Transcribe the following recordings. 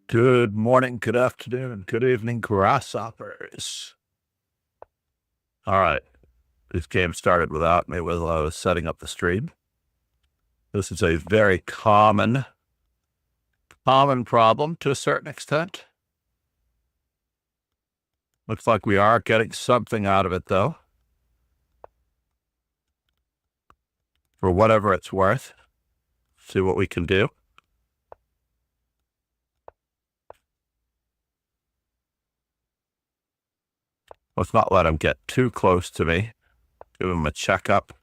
Good morning, good afternoon, good evening, grasshoppers. All right. This game started without me while I was setting up the stream. This is a very common problem to a certain extent. Looks like we are getting something out of it, though. For whatever it's worth. See what we can do. Let's not let him get too close to me. Give him a checkup.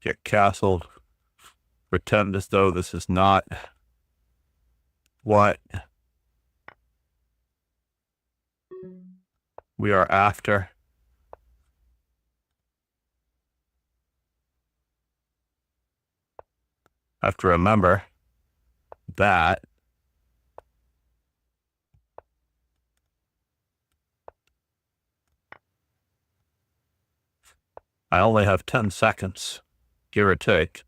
Get castled. Pretend as though this is not what we are after. I have to remember that I only have 10 seconds, give or take.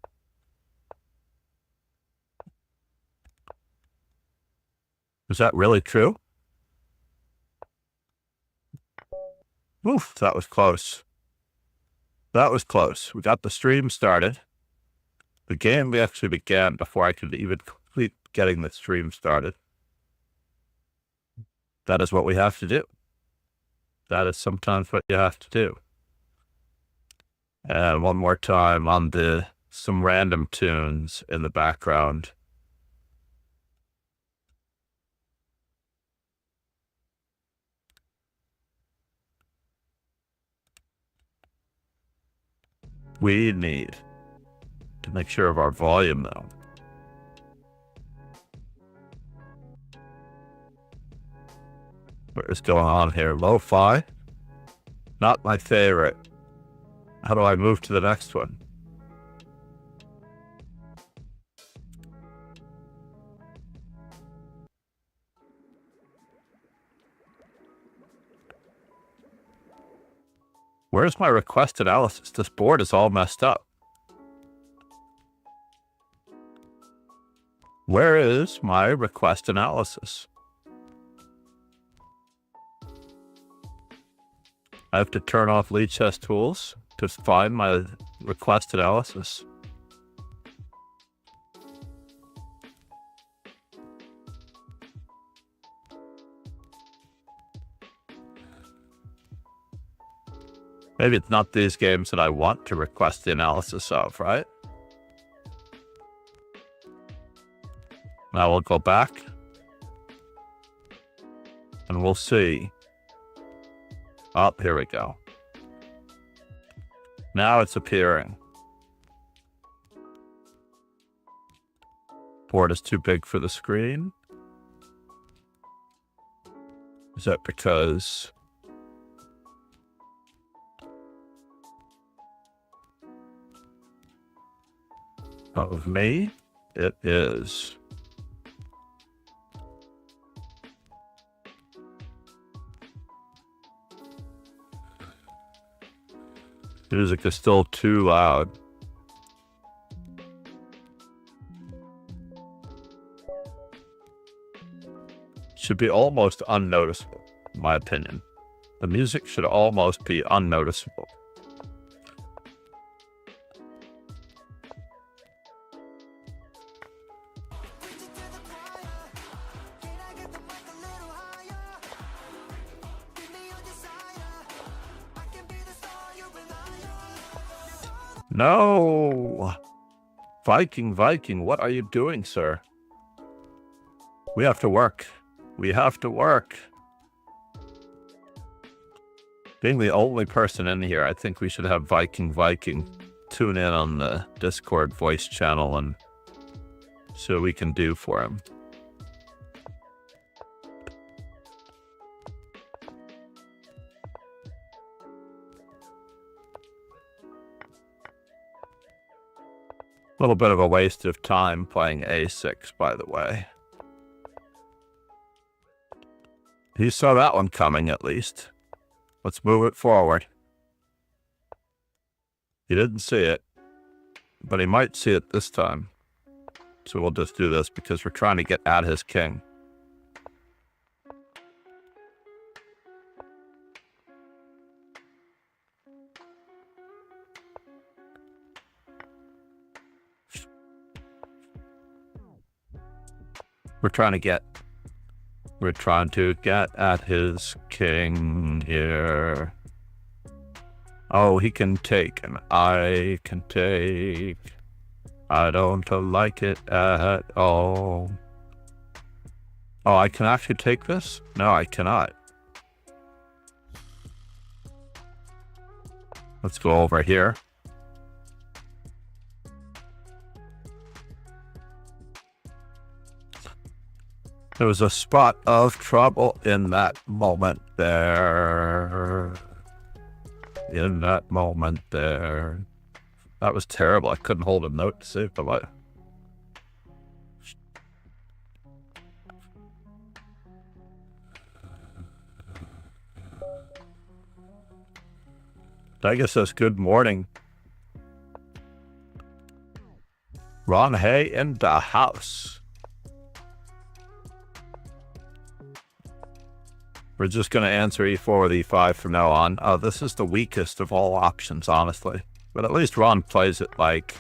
Is that really true? Oof, that was close. That was close. We got the stream started. The game actually began before I could even complete getting the stream started. That is what we have to do. That is sometimes what you have to do. And one more time on some random tunes in the background. We need to make sure of our volume, though. What is going on here? Lo-fi? Not my favorite. How do I move to the next one? Where's my request analysis? This board is all messed up. Where is my request analysis? I have to turn off lead chest tools to find my request analysis. Maybe it's not these games that I want to request the analysis of, right? Now we'll go back and we'll see. Oh, here we go. Now it's appearing. Board is too big for the screen. Is that because of me? It is. Music is still too loud. Should be almost unnoticeable, in my opinion. The music should almost be unnoticeable. No! Viking, what are you doing, sir? We have to work. We have to work. Being the only person in here, I think we should have Viking tune in on the Discord voice channel and see what we can do for him. A little bit of a waste of time playing A6, by the way. He saw that one coming, at least. Let's move it forward. He didn't see it, but he might see it this time. So we'll just do this because we're trying to get at his king. We're trying to get at his king here. Oh, he can take and I can take. I don't like it at all. Oh, I can actually take this? No, I cannot. Let's go over here. There was a spot of trouble in that moment there. In that moment there. That was terrible. I couldn't hold a note to save the life. I guess that's good morning. Ron Hay in the house. We're just going to answer E4 or E5 from now on. This is the weakest of all options, honestly. But at least Ron plays it like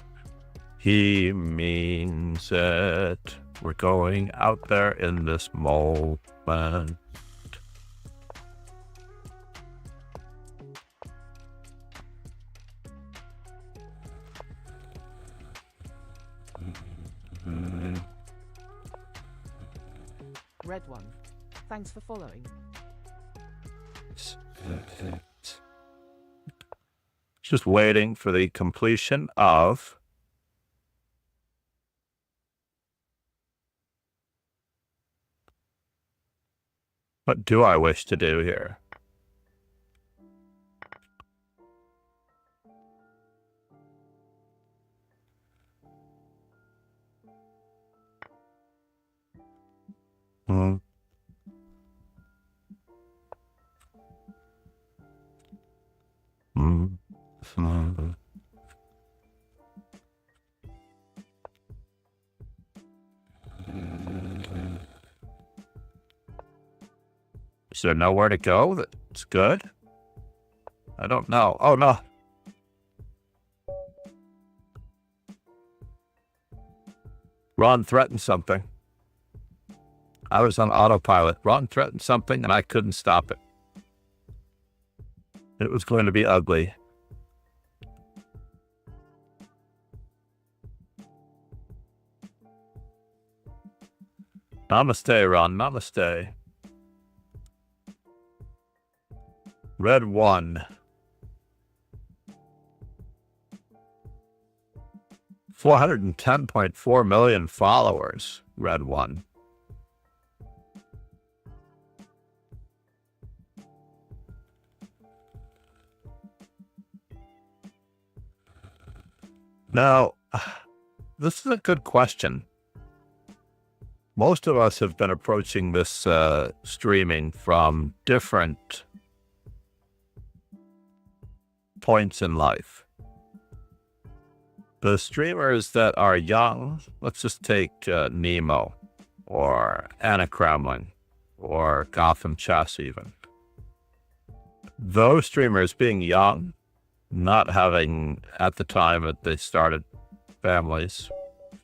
he means it. We're going out there in this moment. Red one. Thanks for following. Just waiting for the completion of what do I wish to do here? Is there nowhere to go that's good? I don't know. Oh, no. Ron threatened something. I was on autopilot. Ron threatened something and I couldn't stop it. It was going to be ugly. Namaste, Ron. Namaste. Red 1. 410.4 million followers. Red 1. Now, this is a good question. Most of us have been approaching this streaming from different points in life. The streamers that are young, let's just take Nemo or Anna Kremlin or Gotham Chess even. Those streamers being young, not having, at the time that they started, families,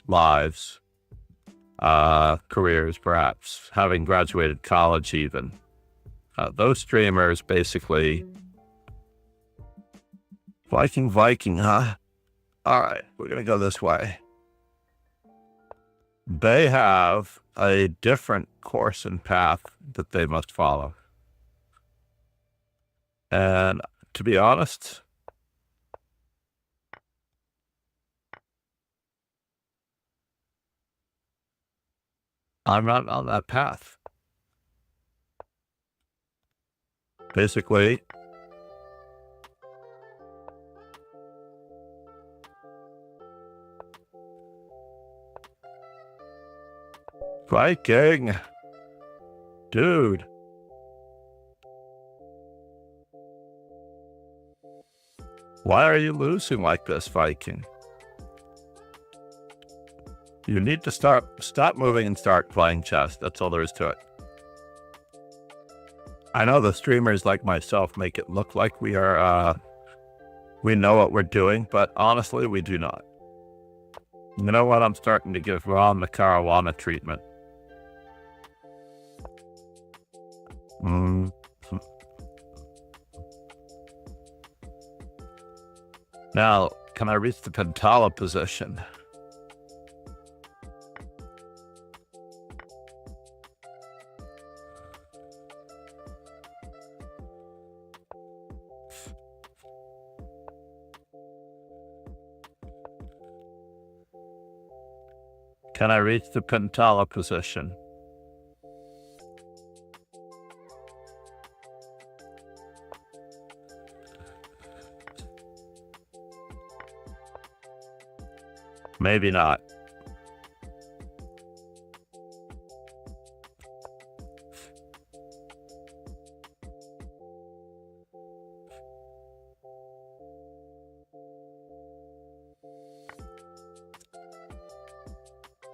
lives, careers perhaps, having graduated college even. Those streamers basically... Viking, huh? All right, we're going to go this way. They have a different course and path that they must follow. And to be honest, I'm not on that path. Basically, Viking, dude. Why are you losing like this, Viking? You need to stop moving and start playing chess. That's all there is to it. I know the streamers like myself make it look like we are, we know what we're doing, but honestly, we do not. You know what? I'm starting to give Ron the Caruana treatment. Now, can I reach the Pentala position? Can I reach the Pentala position? Maybe not.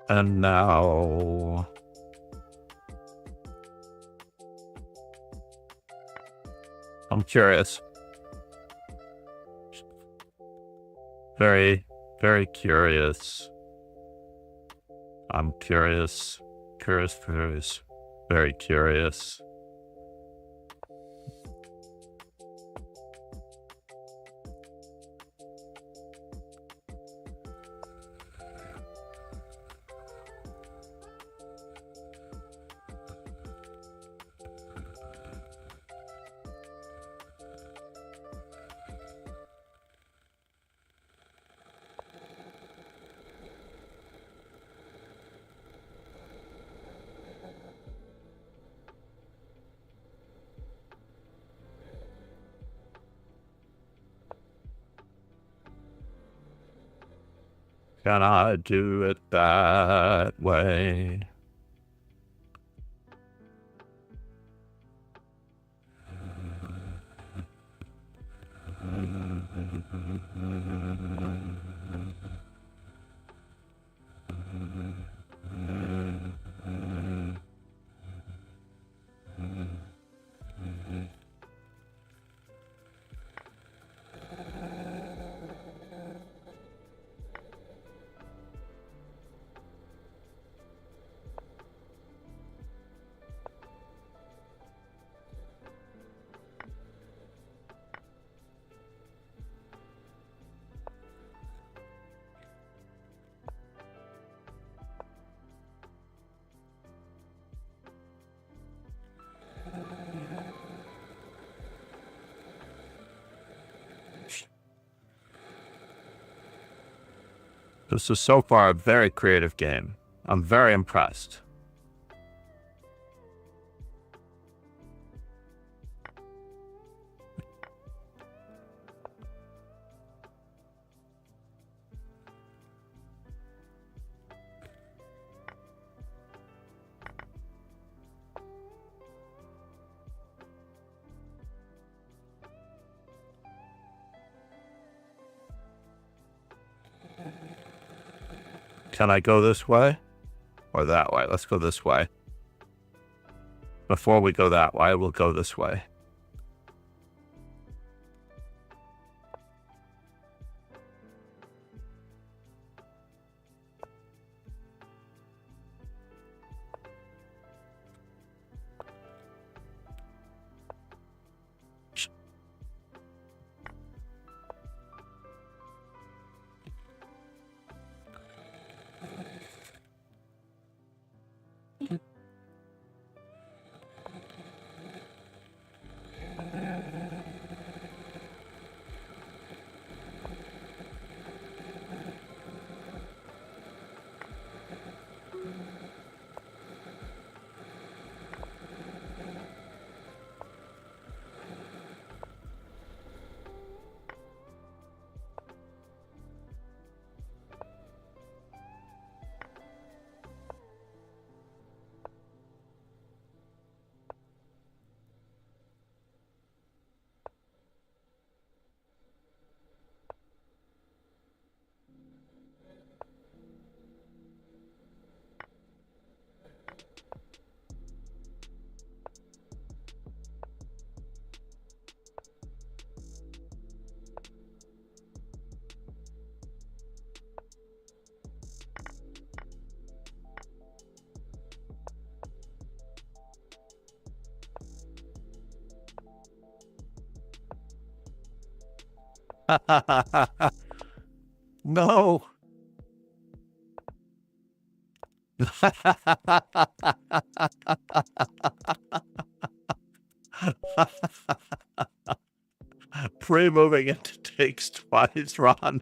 And now... I'm curious. Very, very curious. I'm curious. Curious, very curious. Can I do it that way? This is so far a very creative game. I'm very impressed. Can I go this way or that way? Let's go this way. Before we go that way, we'll go this way. No. Pre-moving into takes twice, Ron.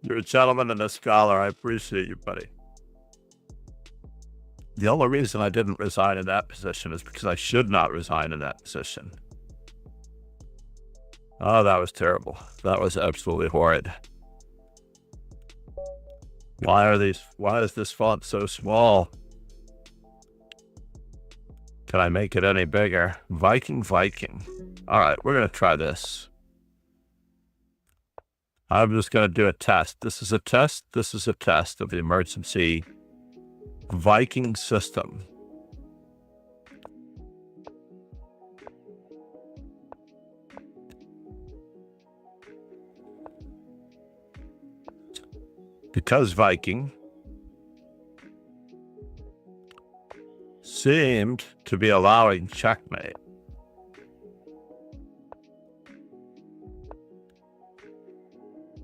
You're a gentleman and a scholar. I appreciate you, buddy. The only reason I didn't resign in that position is because I should not resign in that position. Oh, that was terrible. That was absolutely horrid. Why is this font so small? Can I make it any bigger? Viking. All right, we're going to try this. I'm just going to do a test. This is a test. This is a test of the emergency Viking system. Because Viking seemed to be allowing checkmate.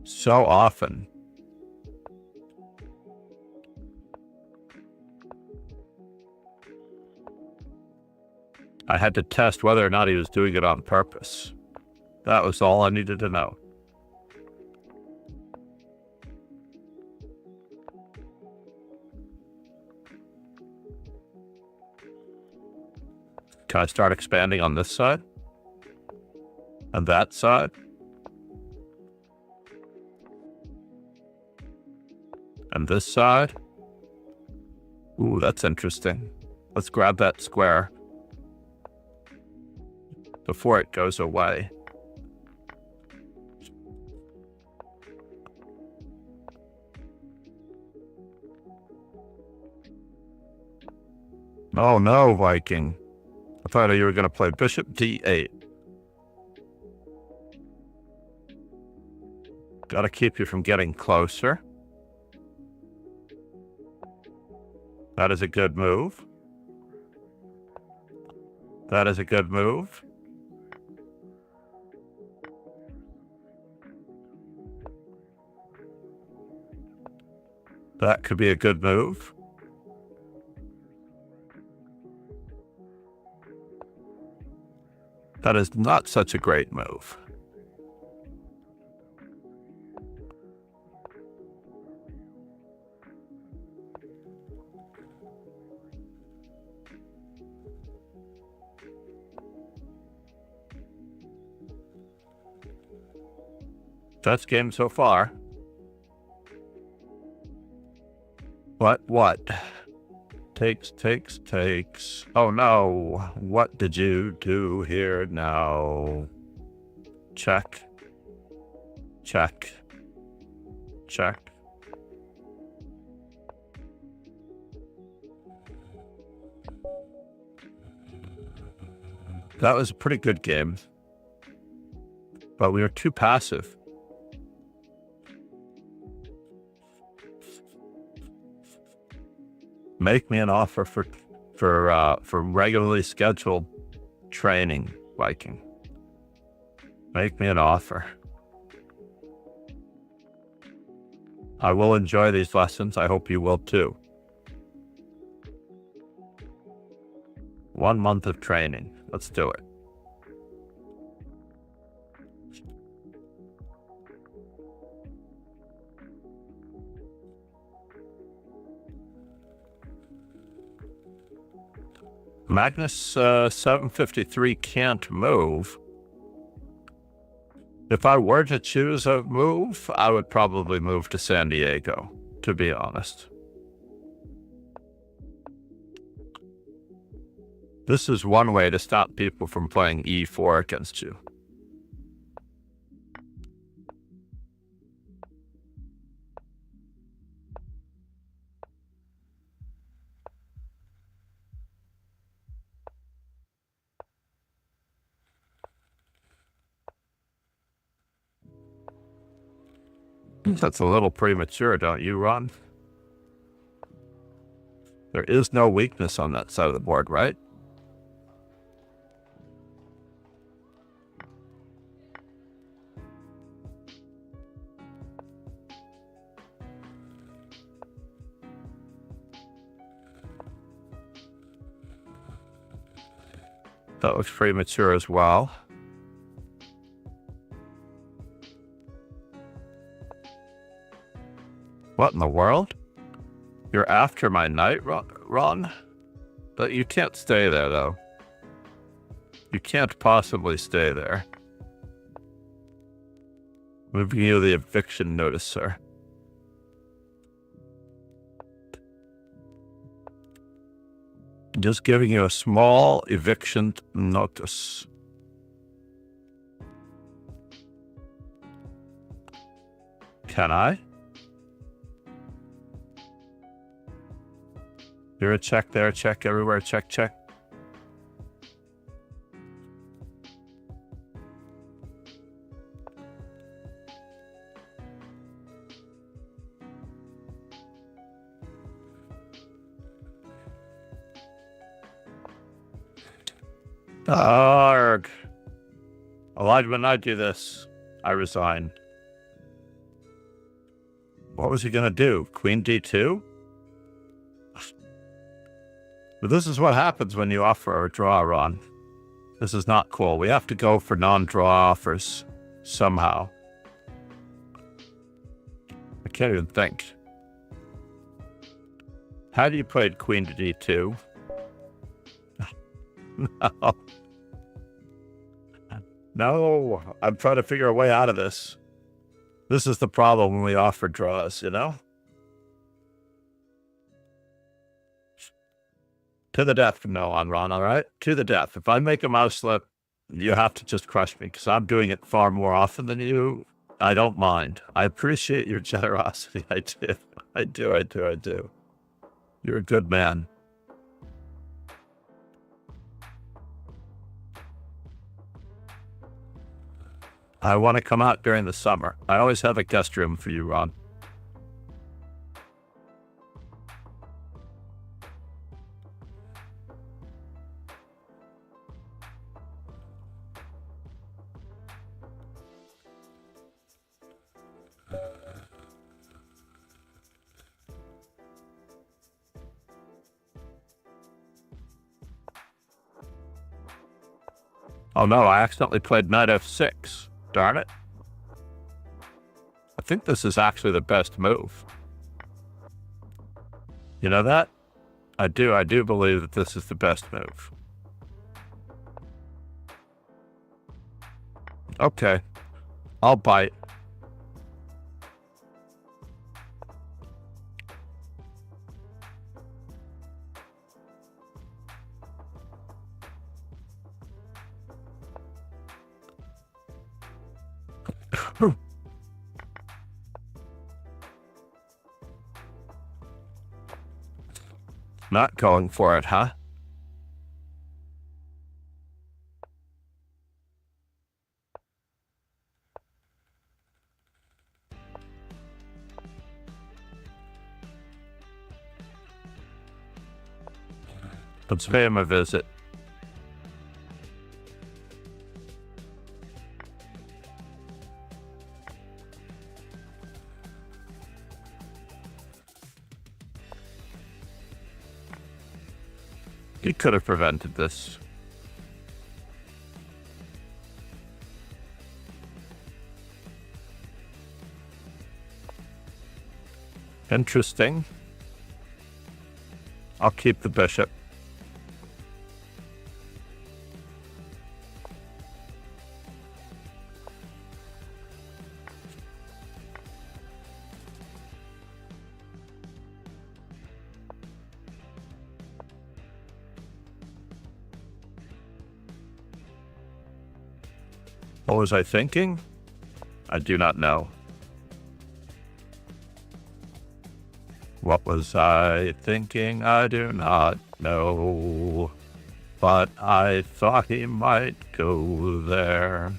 So often. I had to test whether or not he was doing it on purpose. That was all I needed to know. Can I start expanding on this side? And that side? And this side? Ooh, that's interesting. Let's grab that square before it goes away. Oh no, Viking. I thought you were going to play bishop d8. Got to keep you from getting closer. That is a good move. That is a good move. That could be a good move. That is not such a great move. Best game so far. What? Takes. Oh no. What did you do here now? Check. That was a pretty good game. But we were too passive. Make me an offer for regularly scheduled training, Viking. Make me an offer. I will enjoy these lessons. I hope you will too. 1 month of training. Let's do it. Magnus 753 can't move. If I were to choose a move, I would probably move to San Diego, to be honest. This is one way to stop people from playing e4 against you. That's a little premature, don't you, Ron? There is no weakness on that side of the board, right? That looks premature as well. What in the world? You're after my knight, Ron? But you can't stay there, though. You can't possibly stay there. I'm giving you the eviction notice, sir. Just giving you a small eviction notice. Can I? Here a check, there a check, everywhere check, check. Arg. Why did I do this? I resign. What was he gonna do? Queen D2? But this is what happens when you offer a draw, Ron. This is not cool. We have to go for non-draw offers somehow. I can't even think. How do you play Queen to D2? No. No, I'm trying to figure a way out of this. This is the problem when we offer draws, you know? To the death from now on, Ron, all right? To the death. If I make a mouse slip, you have to just crush me, because I'm doing it far more often than you. I don't mind. I appreciate your generosity. I do. I do. You're a good man. I want to come out during the summer. I always have a guest room for you, Ron. Oh no, I accidentally played knight f6. Darn it. I think this is actually the best move. You know that? I do believe that this is the best move. Okay. I'll bite. Not going for it, huh? Let's pay him a visit. He could have prevented this. Interesting. I'll keep the bishop. What was I thinking? I do not know. What was I thinking? I do not know. But I thought he might go there.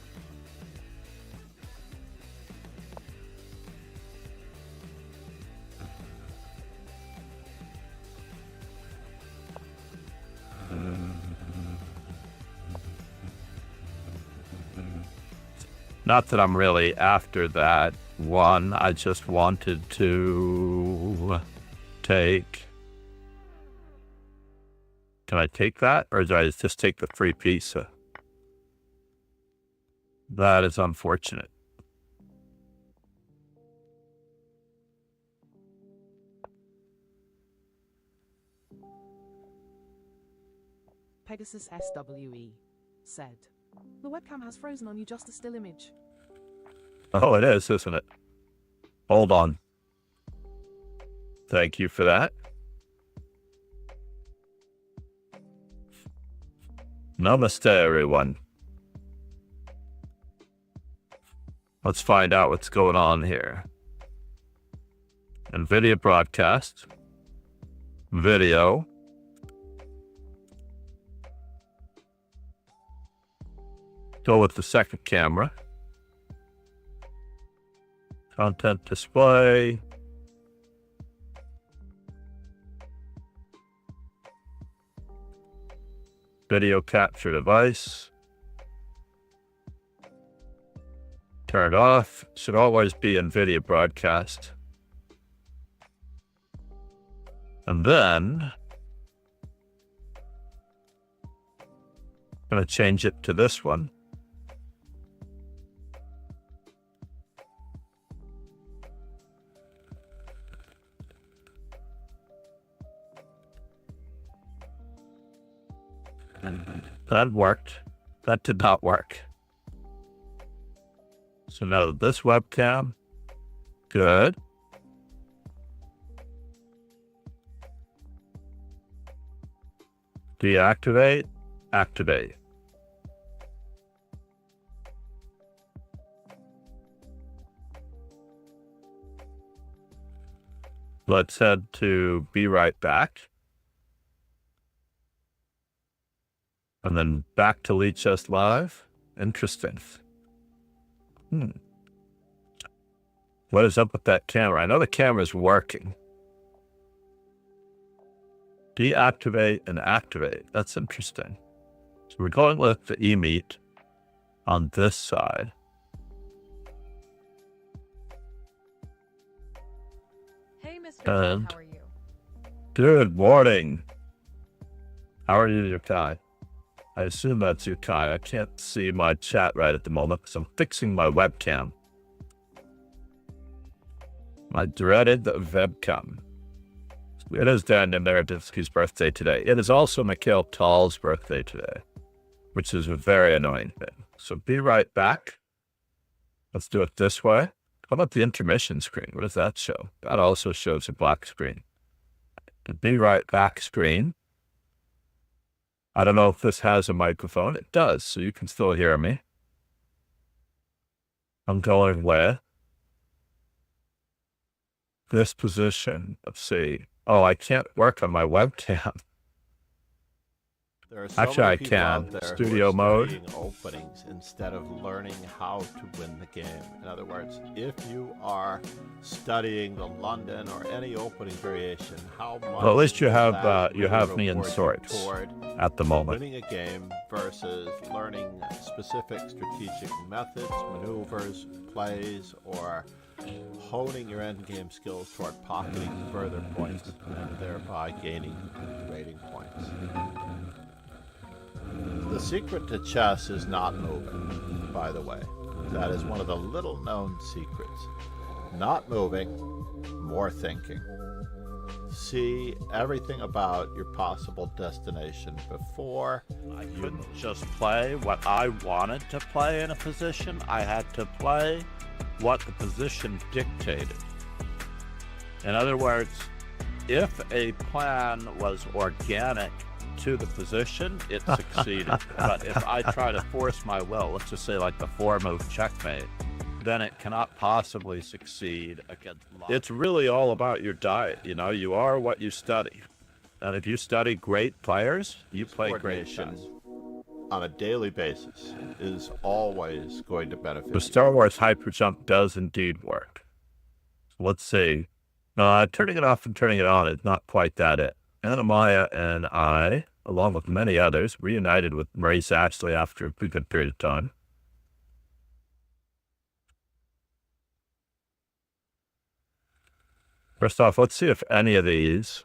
Not that I'm really after that one. I just wanted to take Can I take that, or do I just take the free pizza? That is unfortunate. Pegasus SWE said, "The webcam has frozen on you, just a still image." Oh, it is, isn't it? Hold on. Thank you for that. Namaste, everyone. Let's find out what's going on here. NVIDIA broadcast. Video. Go with the second camera. Content display. Video capture device. Turn it off. Should always be NVIDIA broadcast. And then I'm going to change it to this one. That worked. That did not work. So now this webcam, good. Deactivate, activate. Let's head to Be Right Back. And then back to Leech Us Live. Interesting. What is up with that camera? I know the camera's working. Deactivate and activate. That's interesting. So we're going with the eMeet on this side. Hey, Mr. Kai, And how are you? good morning. How are you, Yukai? I assume that's Yukai. I can't see my chat right at the moment because I'm fixing my webcam. My dreaded webcam. It is Dan Naroditsky's birthday today. It is also Mikhail Tall's birthday today, which is a very annoying thing. So be right back. Let's do it this way. How about the intermission screen? What does that show? That also shows a black screen. The be right back screen. I don't know if this has a microphone. It does, so you can still hear me. I'm going with this position. Let's see. Oh, I can't work on my webcam. There are so Actually, many I people out can. there who Studio are mode. studying openings instead of learning how to win the game. In other words, if you are studying the London or any opening variation, how much Well, at least you will have that you really have me in reward you sorts toward at the moment. winning a game versus learning specific strategic methods, maneuvers, plays, or honing your endgame skills toward pocketing further points and thereby gaining rating points. The secret to chess is not moving, by the way. That is one of the little known secrets. Not moving, more thinking. See everything about your possible destination before. I couldn't just play what I wanted to play in a position. I had to play what the position dictated. In other words, if a plan was organic to the position, it succeeded. But if I try to force my will, let's just say like the 4-move checkmate, then it cannot possibly succeed against logic. It's really all about your diet. You know, you are what you study. And if you study great players, you play great chess. On a daily basis is always going to benefit. The Star Wars hyperjump does indeed work. So let's see. Turning it off and turning it on is not quite that it. Anamaya and I, along with many others, reunited with Maurice Ashley after a pretty good period of time. First off, let's see if any of these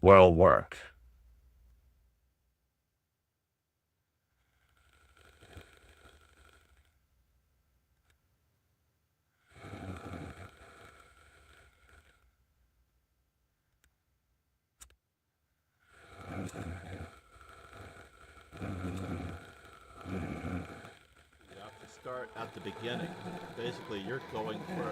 will work. You have to start at the beginning. Basically, you're going for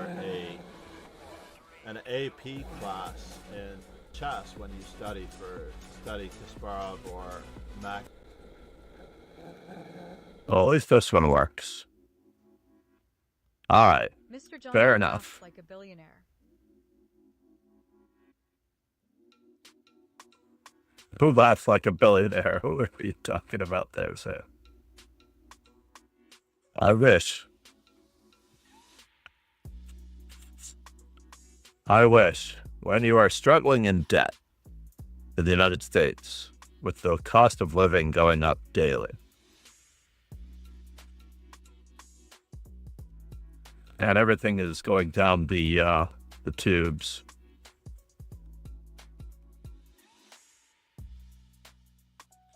an AP class in chess when you study Kasparov or Mac. Well, at least this one works. All right. Mr. John Fair laughs enough. like a billionaire. Who laughs like a billionaire? Who are you talking about there, sir? I wish. I wish. When you are struggling in debt in the United States, with the cost of living going up daily, and everything is going down the tubes,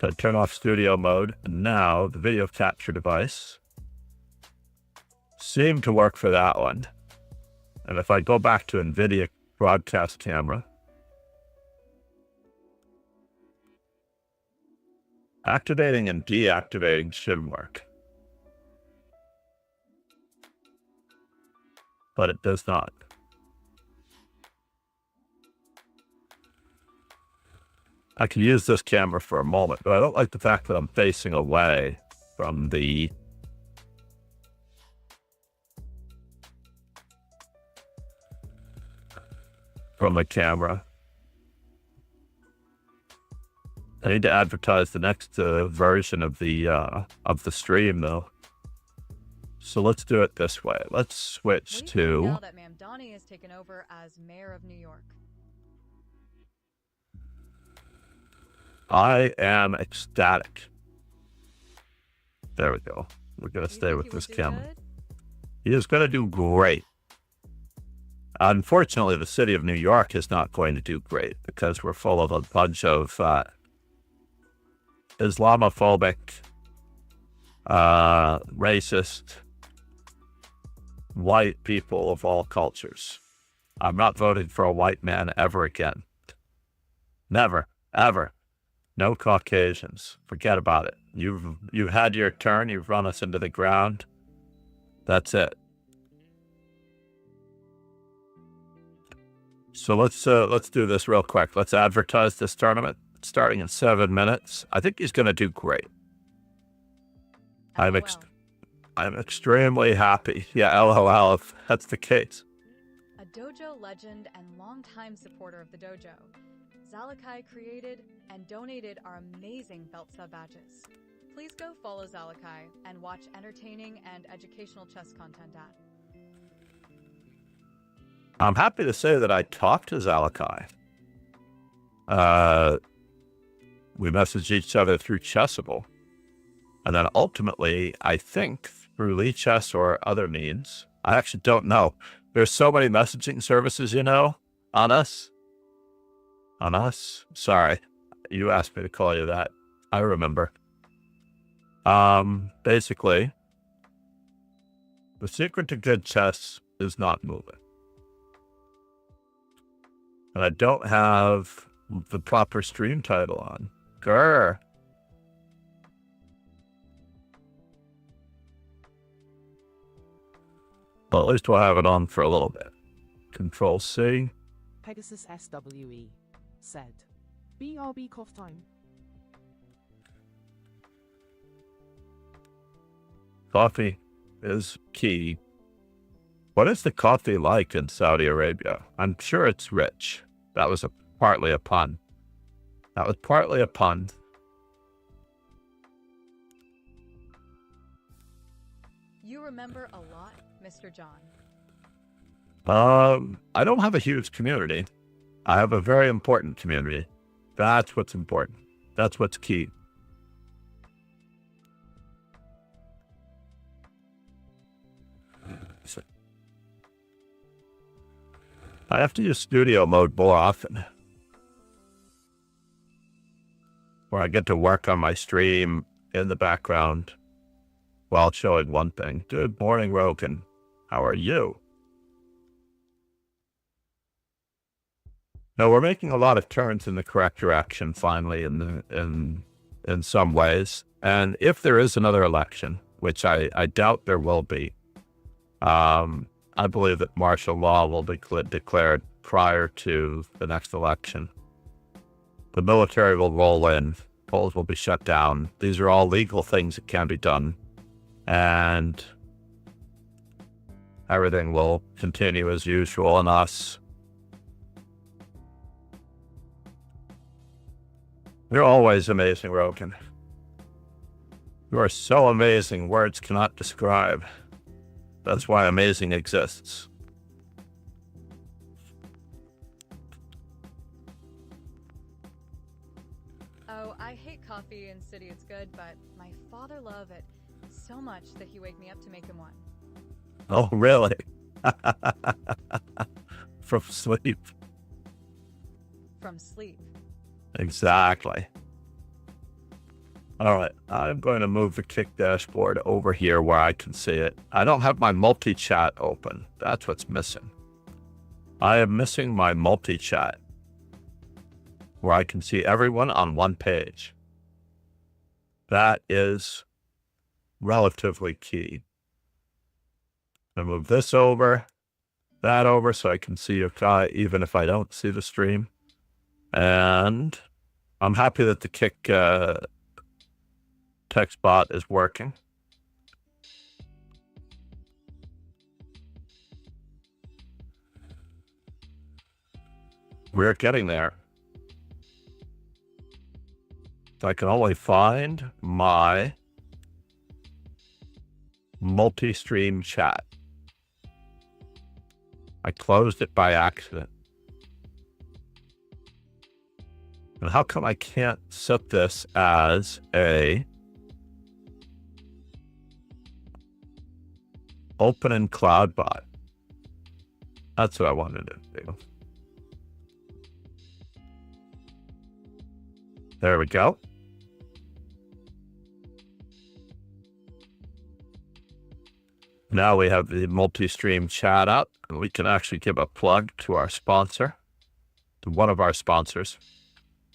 so I turn off studio mode, and now the video capture device seemed to work for that one. And if I go back to NVIDIA broadcast camera, activating and deactivating should work. But it does not. I can use this camera for a moment, but I don't like the fact that I'm facing away from the camera. I need to advertise the next version of the stream though. So let's do it this way. Let's switch What do you think to now that Ma'am Donnie has taken over as mayor of New York? I am ecstatic. There we go. We're gonna Do you stay think with he this would do camera. good? He is gonna do great. Unfortunately, the city of New York is not going to do great because we're full of a bunch of Islamophobic, racist, white people of all cultures. I'm not voting for a white man ever again. Never, ever. No Caucasians. Forget about it. You've had your turn. You've run us into the ground. That's it. So let's do this real quick. Let's advertise this tournament starting in 7 minutes. I think he's going to do great. I'm extremely happy. Yeah, LOL if that's the case. A dojo legend and longtime supporter of the dojo, Zalakai created and donated our amazing belt sub badges. Please go follow Zalakai and watch entertaining and educational chess content at. I'm happy to say that I talked to Zalakai. We messaged each other through Chessable. And then ultimately, I think through Lee Chess or other means, I actually don't know. There's so many messaging services, you know, on us. On us? Sorry. You asked me to call you that. I remember. Basically, the secret to good chess is not moving. And I don't have the proper stream title on. Grr. But at least we'll have it on for a little bit. Control C. Pegasus SWE said. BRB cough time. Coffee is key. What is the coffee like in Saudi Arabia? I'm sure it's rich. That was partly a pun. That was partly a pun. You remember a lot, Mr. John. I don't have a huge community. I have a very important community. That's what's important. That's what's key. I have to use studio mode more often. where I get to work on my stream in the background while showing one thing. Good morning, Rogan. How are you? Now, we're making a lot of turns in the correct direction finally in some ways. And if there is another election, which I doubt there will be, I believe that martial law will be declared prior to the next election. The military will roll in, polls will be shut down. These are all legal things that can be done. And everything will continue as usual, and us. You're always amazing, Rogan. You are so amazing, words cannot describe. That's why amazing exists. Oh, I hate coffee in City It's Good, but my father loved it so much that he waked me up to make him one. Oh, really? From sleep. From sleep. Exactly. All right, I'm going to move the Kick dashboard over here where I can see it. I don't have my multi-chat open. That's what's missing. I am missing my multi-chat where I can see everyone on one page. That is relatively key. I move this over, that over, so I can see your guy even if I don't see the stream. And I'm happy that the Kick text bot is working. We're getting there. I can only find my multi-stream chat. I closed it by accident. And how come I can't set this as a open in CloudBot? That's what I wanted to do. There we go. Now we have the multi-stream chat up, and we can actually give a plug to our sponsor, to one of our sponsors.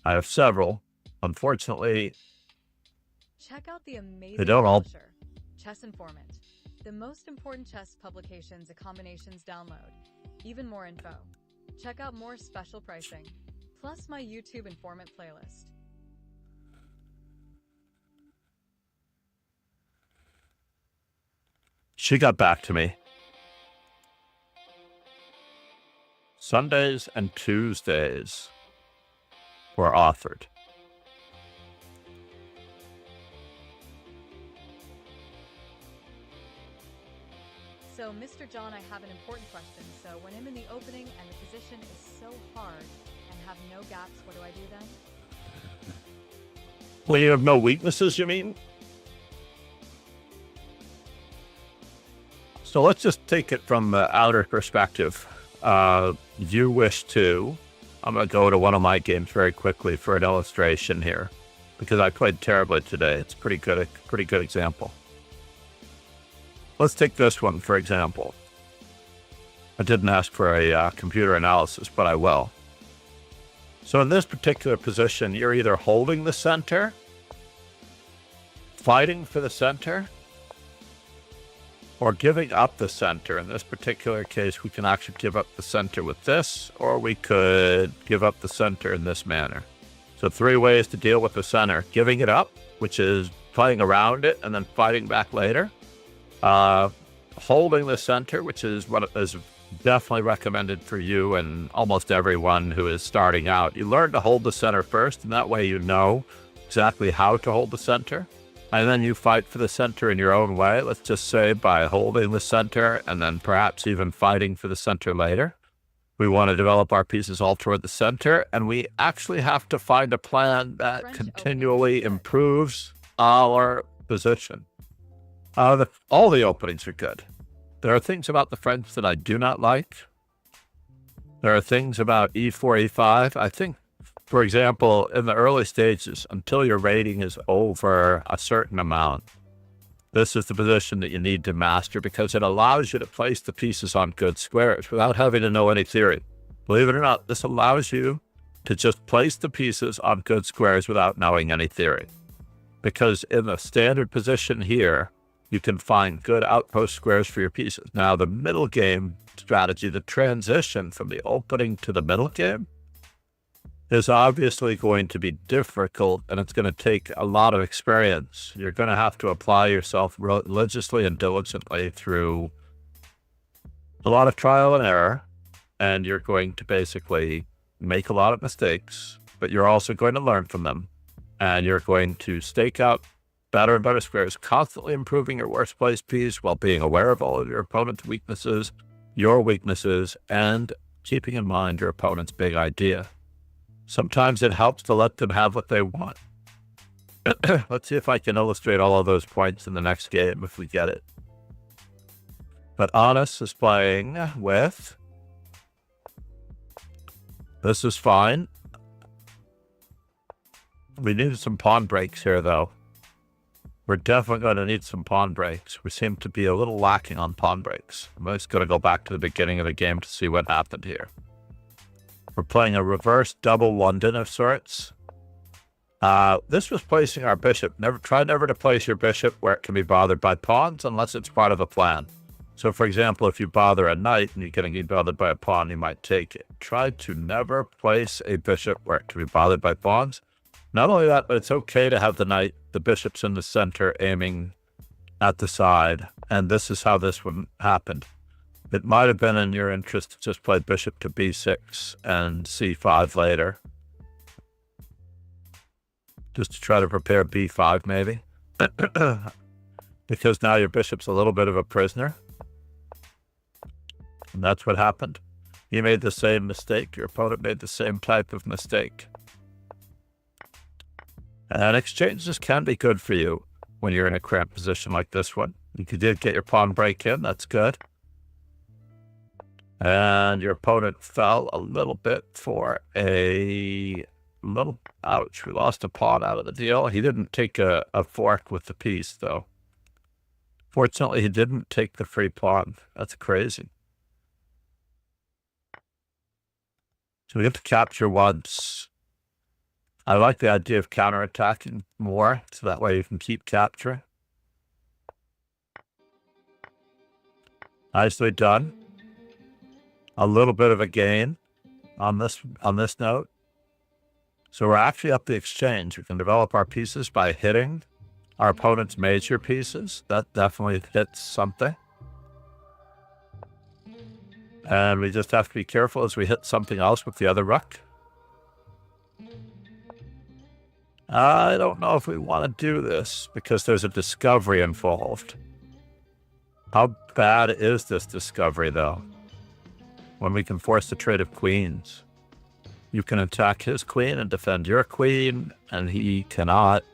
I have several. Unfortunately, check out the amazing they don't all publisher, Chess Informant. The most important chess publications and combinations download. Even more info. Check out more special pricing. Plus my YouTube Informant playlist. She got back to me. Sundays and Tuesdays were offered. So, Mr. John, I have an important question. So, when I'm in the opening and the position is so hard and have no gaps, what do I do then? Well, you have no weaknesses, you mean? So let's just take it from the outer perspective. You wish to, I'm going to go to one of my games very quickly for an illustration here, because I played terribly today. It's pretty good example. Let's take this one, for example. I didn't ask for a computer analysis, but I will. So in this particular position, you're either holding the center, fighting for the center, or giving up the center. In this particular case, we can actually give up the center with this, or we could give up the center in this manner. So 3 ways to deal with the center. Giving it up, which is playing around it and then fighting back later. Holding the center, which is what is definitely recommended for you and almost everyone who is starting out. You learn to hold the center first, and that way you know exactly how to hold the center. And then you fight for the center in your own way, let's just say by holding the center and then perhaps even fighting for the center later. We want to develop our pieces all toward the center, and we actually have to find a plan that continually improves our position. All the openings are good. There are things about the French that I do not like. There are things about e4, e5. I think For example, in the early stages, until your rating is over a certain amount, this is the position that you need to master because it allows you to place the pieces on good squares without having to know any theory. Believe it or not, this allows you to just place the pieces on good squares without knowing any theory. Because in the standard position here, you can find good outpost squares for your pieces. Now, the middle game strategy, the transition from the opening to the middle game, is obviously going to be difficult, and it's going to take a lot of experience. You're going to have to apply yourself religiously and diligently through a lot of trial and error, and you're going to basically make a lot of mistakes, but you're also going to learn from them, and you're going to stake out better and better squares, constantly improving your worst place piece while being aware of all of your opponent's weaknesses, your weaknesses, and keeping in mind your opponent's big idea. Sometimes it helps to let them have what they want. Let's see if I can illustrate all of those points in the next game if we get it. But Honest is playing with... This is fine. We need some pawn breaks here, though. We're definitely going to need some pawn breaks. We seem to be a little lacking on pawn breaks. I'm just going to go back to the beginning of the game to see what happened here. We're playing a reverse double London of sorts. This was placing our bishop. Try never to place your bishop where it can be bothered by pawns unless it's part of a plan. So, for example, if you bother a knight and you're going to be bothered by a pawn, you might take it. Try to never place a bishop where it can be bothered by pawns. Not only that, but it's okay to have the bishops in the center aiming at the side. And this is how this one happened. It might have been in your interest to just play bishop to b6 and c5 later. Just to try to prepare b5 maybe. Because now your bishop's a little bit of a prisoner. And that's what happened. You made the same mistake. Your opponent made the same type of mistake. And exchanges can be good for you when you're in a cramped position like this one. You did get your pawn break in. That's good. And your opponent fell a little bit for ouch, we lost a pawn out of the deal. He didn't take a fork with the piece, though. Fortunately, he didn't take the free pawn. That's crazy. So we have to capture once. I like the idea of counterattacking more, so that way you can keep capturing. Nicely done. A little bit of a gain on this note. So we're actually up the exchange. We can develop our pieces by hitting our opponent's major pieces. That definitely hits something. And we just have to be careful as we hit something else with the other rook. I don't know if we want to do this because there's a discovery involved. How bad is this discovery, though? When we can force the trade of queens. You can attack his queen and defend your queen, and he cannot.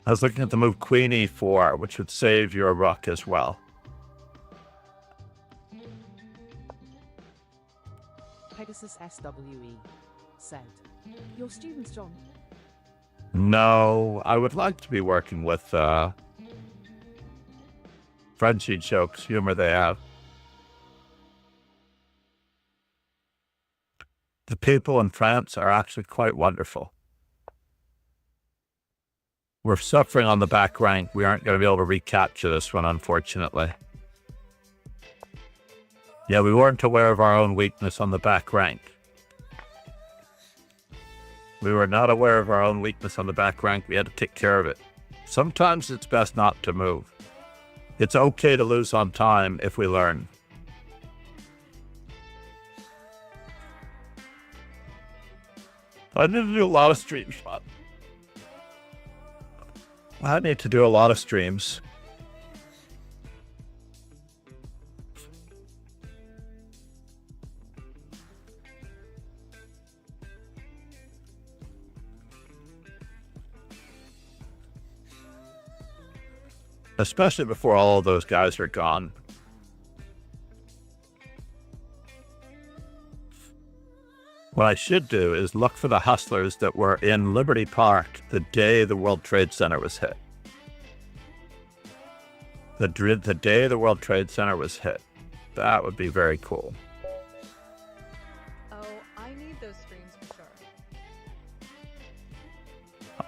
I was looking at the move queen e4, which would save your rook as well. Pegasus SWE said, "Your students, John." No, I would like to be working with Frenchy jokes, humor they have. The people in France are actually quite wonderful. We're suffering on the back rank. We aren't going to be able to recapture this one, unfortunately. Yeah, we weren't aware of our own weakness on the back rank. We were not aware of our own weakness on the back rank. We had to take care of it. Sometimes it's best not to move. It's okay to lose on time if we learn. I need to do a lot of streams. I need to do a lot of streams. Especially before all of those guys are gone. What I should do is look for the hustlers that were in Liberty Park the day the World Trade Center was hit. The day the World Trade Center was hit. That would be very cool. Oh, I need those screens for sure.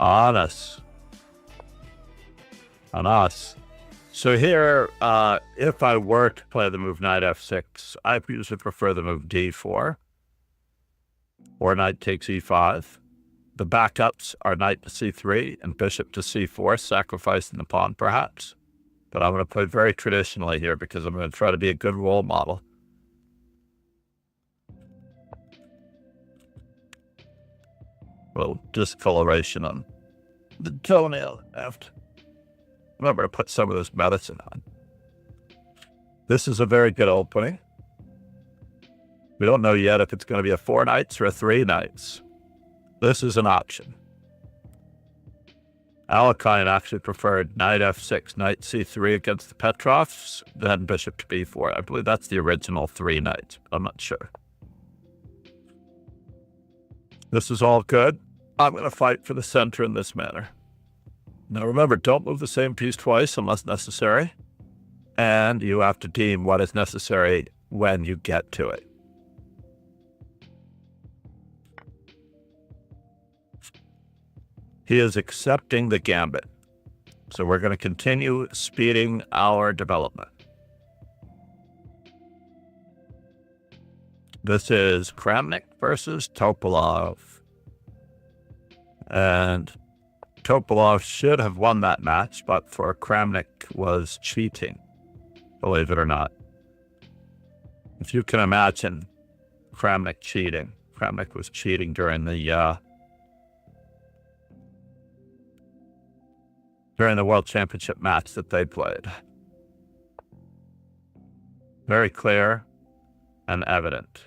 On us. So here, if I were to play the move knight f6, I usually prefer the move d4. Or knight takes e5. The backups are knight to c3 and bishop to c4, sacrificing the pawn perhaps. But I'm going to play very traditionally here because I'm going to try to be a good role model. A little discoloration on the toenail left. Remember to put some of this medicine on. This is a very good opening. We don't know yet if it's going to be a 4 knights or a 3 knights. This is an option. Alekhine actually preferred knight f6, knight c3 against the Petrovs, then bishop to b4. I believe that's the original 3 knights. I'm not sure. This is all good. I'm going to fight for the center in this manner. Now remember, don't move the same piece twice unless necessary. And you have to deem what is necessary when you get to it. He is accepting the gambit. So we're going to continue speeding our development. This is Kramnik versus Topalov. And Topalov should have won that match, but for Kramnik was cheating, believe it or not. If you can imagine Kramnik cheating. Kramnik was cheating during the World Championship match that they played. Very clear and evident.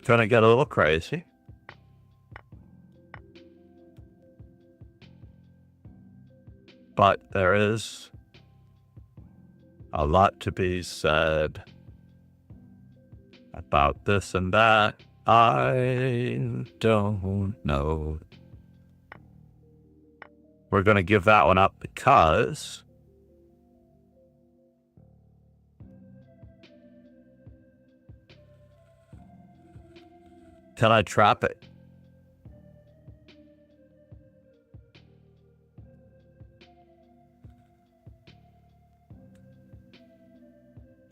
Gonna get a little crazy. But there is a lot to be said about this and that. I don't know. We're going to give that one up because can I trap it?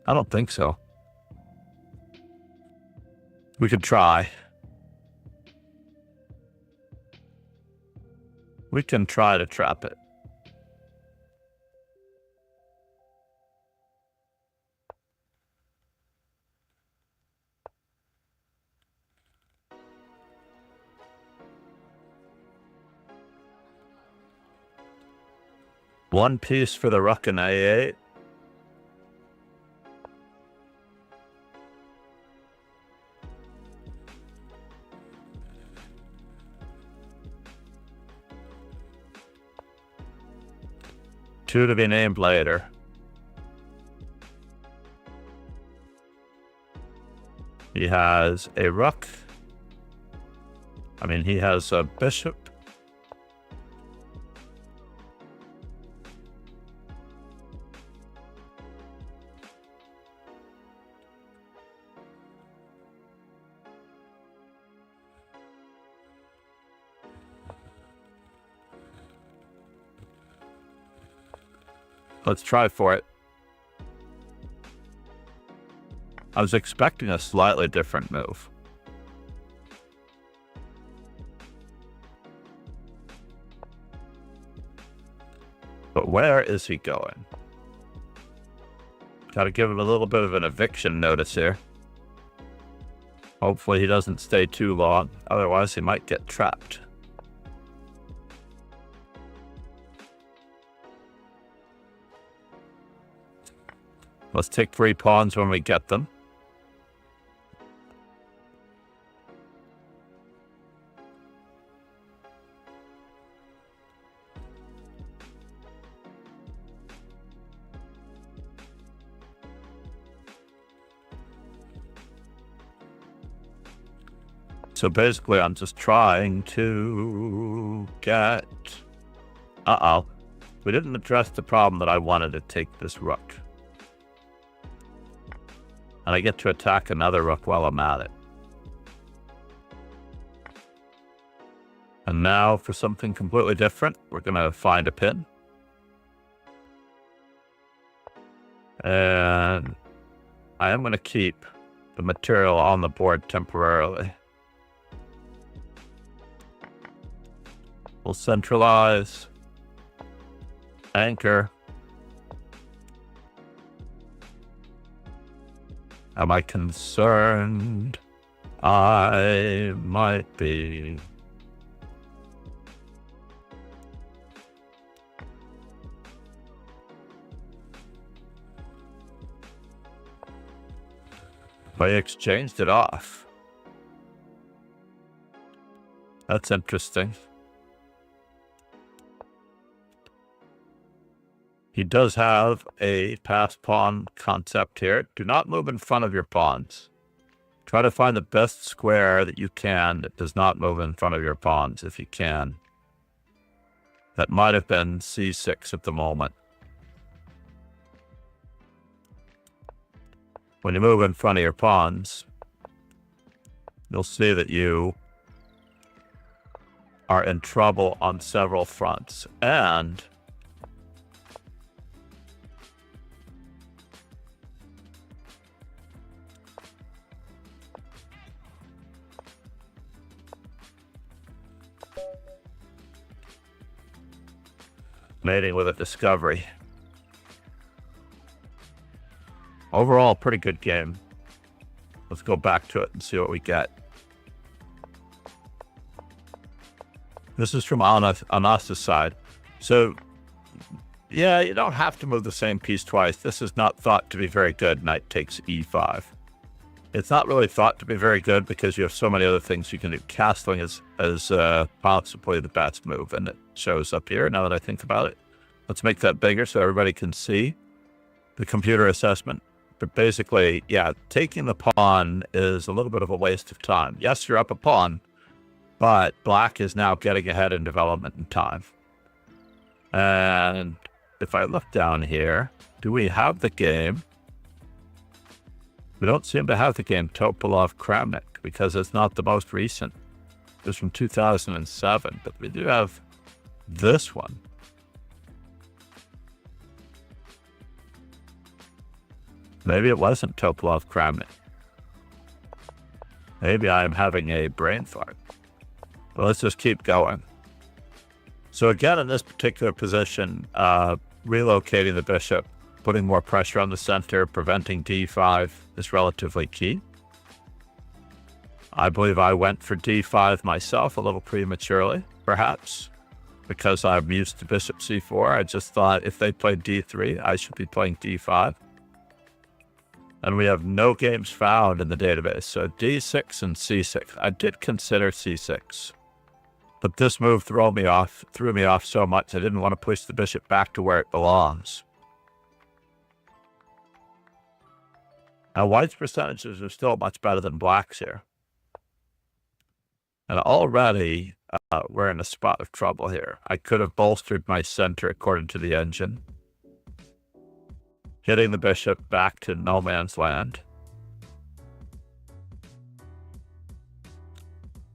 I don't think so. We could try. We can try to trap it. One piece for the rook and a8. Two to be named later. He has a rook. He has a bishop. Let's try for it. I was expecting a slightly different move. But where is he going? Gotta give him a little bit of an eviction notice here. Hopefully he doesn't stay too long, otherwise he might get trapped. Let's take 3 pawns when we get them. So basically, I'm just trying to get... Uh-oh. We didn't address the problem that I wanted to take this rook. And I get to attack another rook while I'm at it. And now for something completely different, we're going to find a pin. And I am going to keep the material on the board temporarily. We'll centralize, anchor. Am I concerned? I might be. I exchanged it off. That's interesting. He does have a pass pawn concept here. Do not move in front of your pawns. Try to find the best square that you can that does not move in front of your pawns if you can. That might have been c6 at the moment. When you move in front of your pawns, you'll see that you are in trouble on several fronts. And mating with a discovery. Overall, pretty good game. Let's go back to it and see what we get. This is from Anas's side. So, yeah, you don't have to move the same piece twice. This is not thought to be very good. Knight takes e5. It's not really thought to be very good because you have so many other things you can do. Castling is possibly the best move, and it shows up here now that I think about it. Let's make that bigger so everybody can see the computer assessment. But basically, yeah, taking the pawn is a little bit of a waste of time. Yes, you're up a pawn, but black is now getting ahead in development and time. And if I look down here, do we have the game? We don't seem to have the game Topolov Kramnik because it's not the most recent. It was from 2007, but we do have this one. Maybe it wasn't Topolov Kramnik. Maybe I'm having a brain fart. But let's just keep going. So again, in this particular position, relocating the bishop, putting more pressure on the center, preventing d5 is relatively key. I believe I went for d5 myself a little prematurely, perhaps, because I'm used to bishop c4. I just thought if they played d3, I should be playing d5. And we have no games found in the database. So d6 and c6. I did consider c6. But this move threw me off so much I didn't want to push the bishop back to where it belongs. Now white's percentages are still much better than black's here. And already we're in a spot of trouble here. I could have bolstered my center according to the engine, hitting the bishop back to no man's land.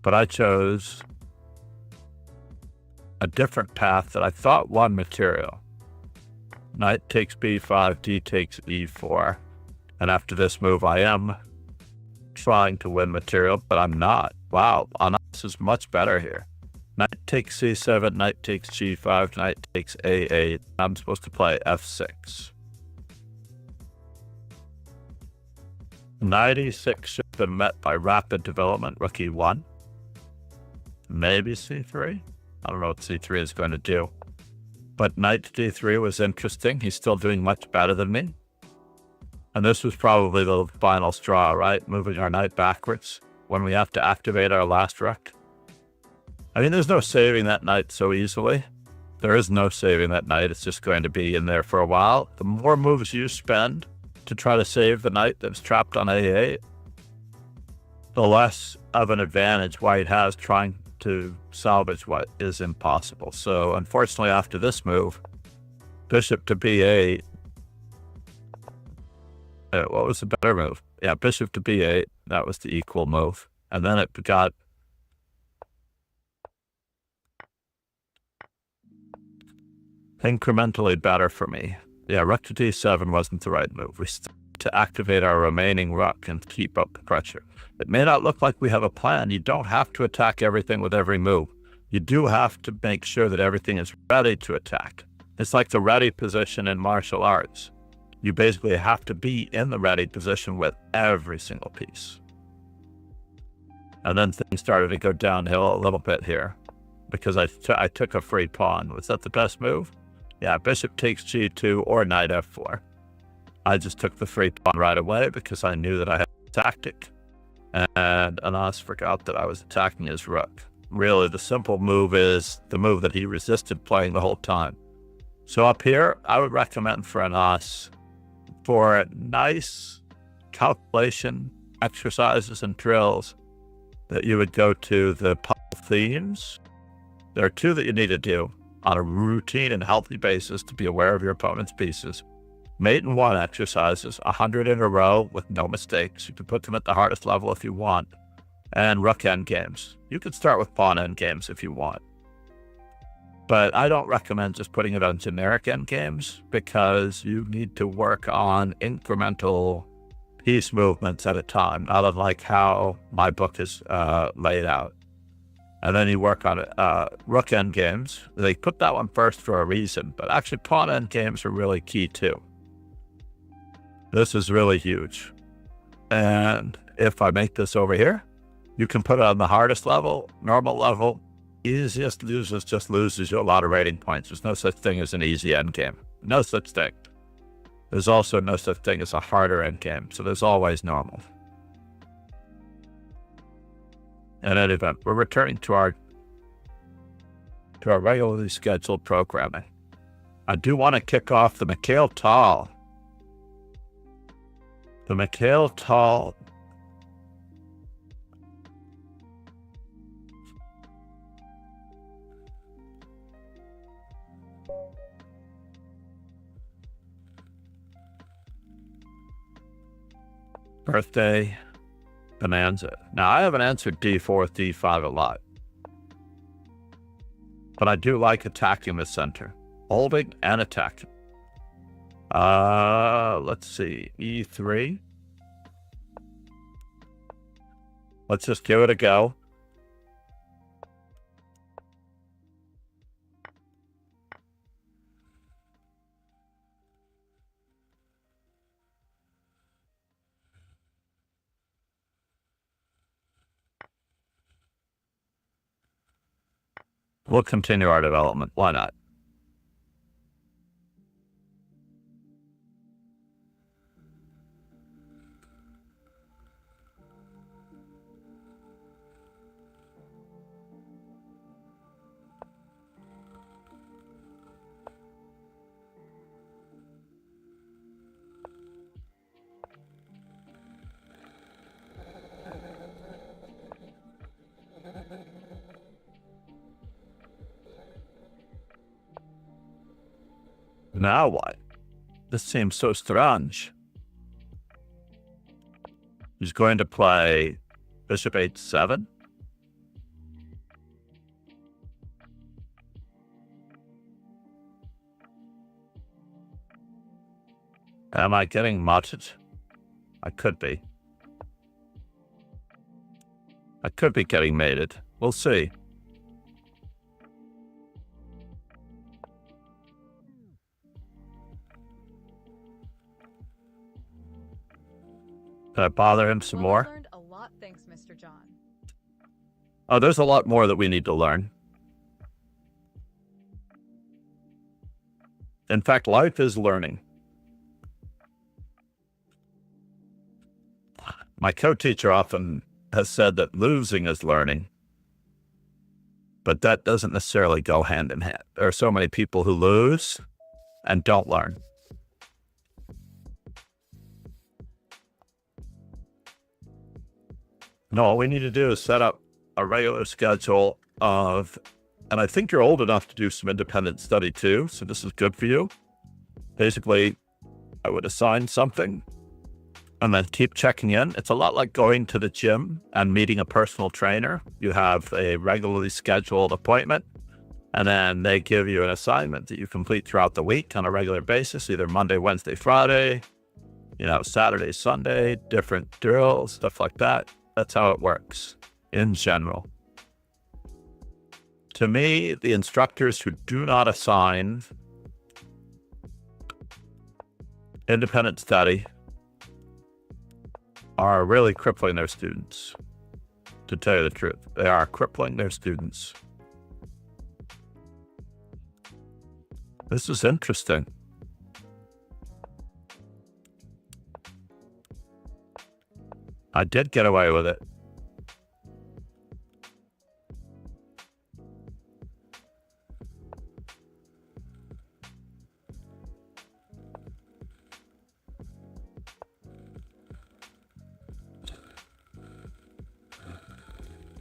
But I chose a different path that I thought won material. Knight takes b5, d takes e4. And after this move, I am trying to win material, but I'm not. Wow, Anas is much better here. Knight takes c7, knight takes g5, knight takes a8. I'm supposed to play f6. Knight e6 should have been met by rapid development, rook e1. Maybe c3. I don't know what c3 is going to do. But knight to d3 was interesting. He's still doing much better than me. And this was probably the final straw, right? Moving our knight backwards when we have to activate our last rook. I mean, there's no saving that knight so easily. There is no saving that knight. It's just going to be in there for a while. The more moves you spend to try to save the knight that's trapped on a8, the less of an advantage white has trying to salvage what is impossible. So unfortunately, after this move, bishop to b8. What was the better move? Yeah, bishop to b8. That was the equal move. And then it got incrementally better for me. Yeah, rook to d7 wasn't the right move. We still need to activate our remaining rook and keep up the pressure. It may not look like we have a plan. You don't have to attack everything with every move. You do have to make sure that everything is ready to attack. It's like the ready position in martial arts. You basically have to be in the ready position with every single piece. And then things started to go downhill a little bit here because I took a free pawn. Was that the best move? Yeah, bishop takes g2 or knight f4. I just took the free pawn right away because I knew that I had a tactic. And Anas forgot that I was attacking his rook. Really, the simple move is the move that he resisted playing the whole time. So up here, I would recommend for Anas, for nice calculation exercises and drills, that you would go to the puzzle themes. There are two that you need to do on a routine and healthy basis to be aware of your opponent's pieces. Mate and one exercises, 100 in a row with no mistakes. You can put them at the hardest level if you want. And rook end games. You could start with pawn end games if you want. But I don't recommend just putting it on generic end games because you need to work on incremental piece movements at a time, not unlike how my book is laid out. And then you work on rook end games. They put that one first for a reason, but actually pawn end games are really key too. This is really huge. And if I make this over here, you can put it on the hardest level, normal level. Easiest loses just loses you a lot of rating points. There's no such thing as an easy end game. No such thing. There's also no such thing as a harder end game. So there's always normal. In any event, we're returning to our regularly scheduled programming. I do want to kick off the Mikhail Tal. The Mikhail Tal birthday bonanza. Now, I haven't answered d4 with d5 a lot, but I do like attacking the center, holding and attacking. Let's see, e3. Let's just give it a go. We'll continue our development. Why not? Now what? This seems so strange. He's going to play bishop h7. Am I getting mated? I could be. I could be getting mated. We'll see. Did I bother him some more? Learned a lot, thanks, Mr. John. Oh, there's a lot more that we need to learn. In fact, life is learning. My co-teacher often has said that losing is learning, but that doesn't necessarily go hand in hand. There are so many people who lose and don't learn. No, all we need to do is set up a regular schedule of, and I think you're old enough to do some independent study too, so this is good for you. Basically, I would assign something and then keep checking in. It's a lot like going to the gym and meeting a personal trainer. You have a regularly scheduled appointment, and then they give you an assignment that you complete throughout the week on a regular basis, either Monday, Wednesday, Friday, Saturday, Sunday, different drills, stuff like that. That's how it works in general. To me, the instructors who do not assign independent study are really crippling their students. To tell you the truth, they are crippling their students. This is interesting. I did get away with it.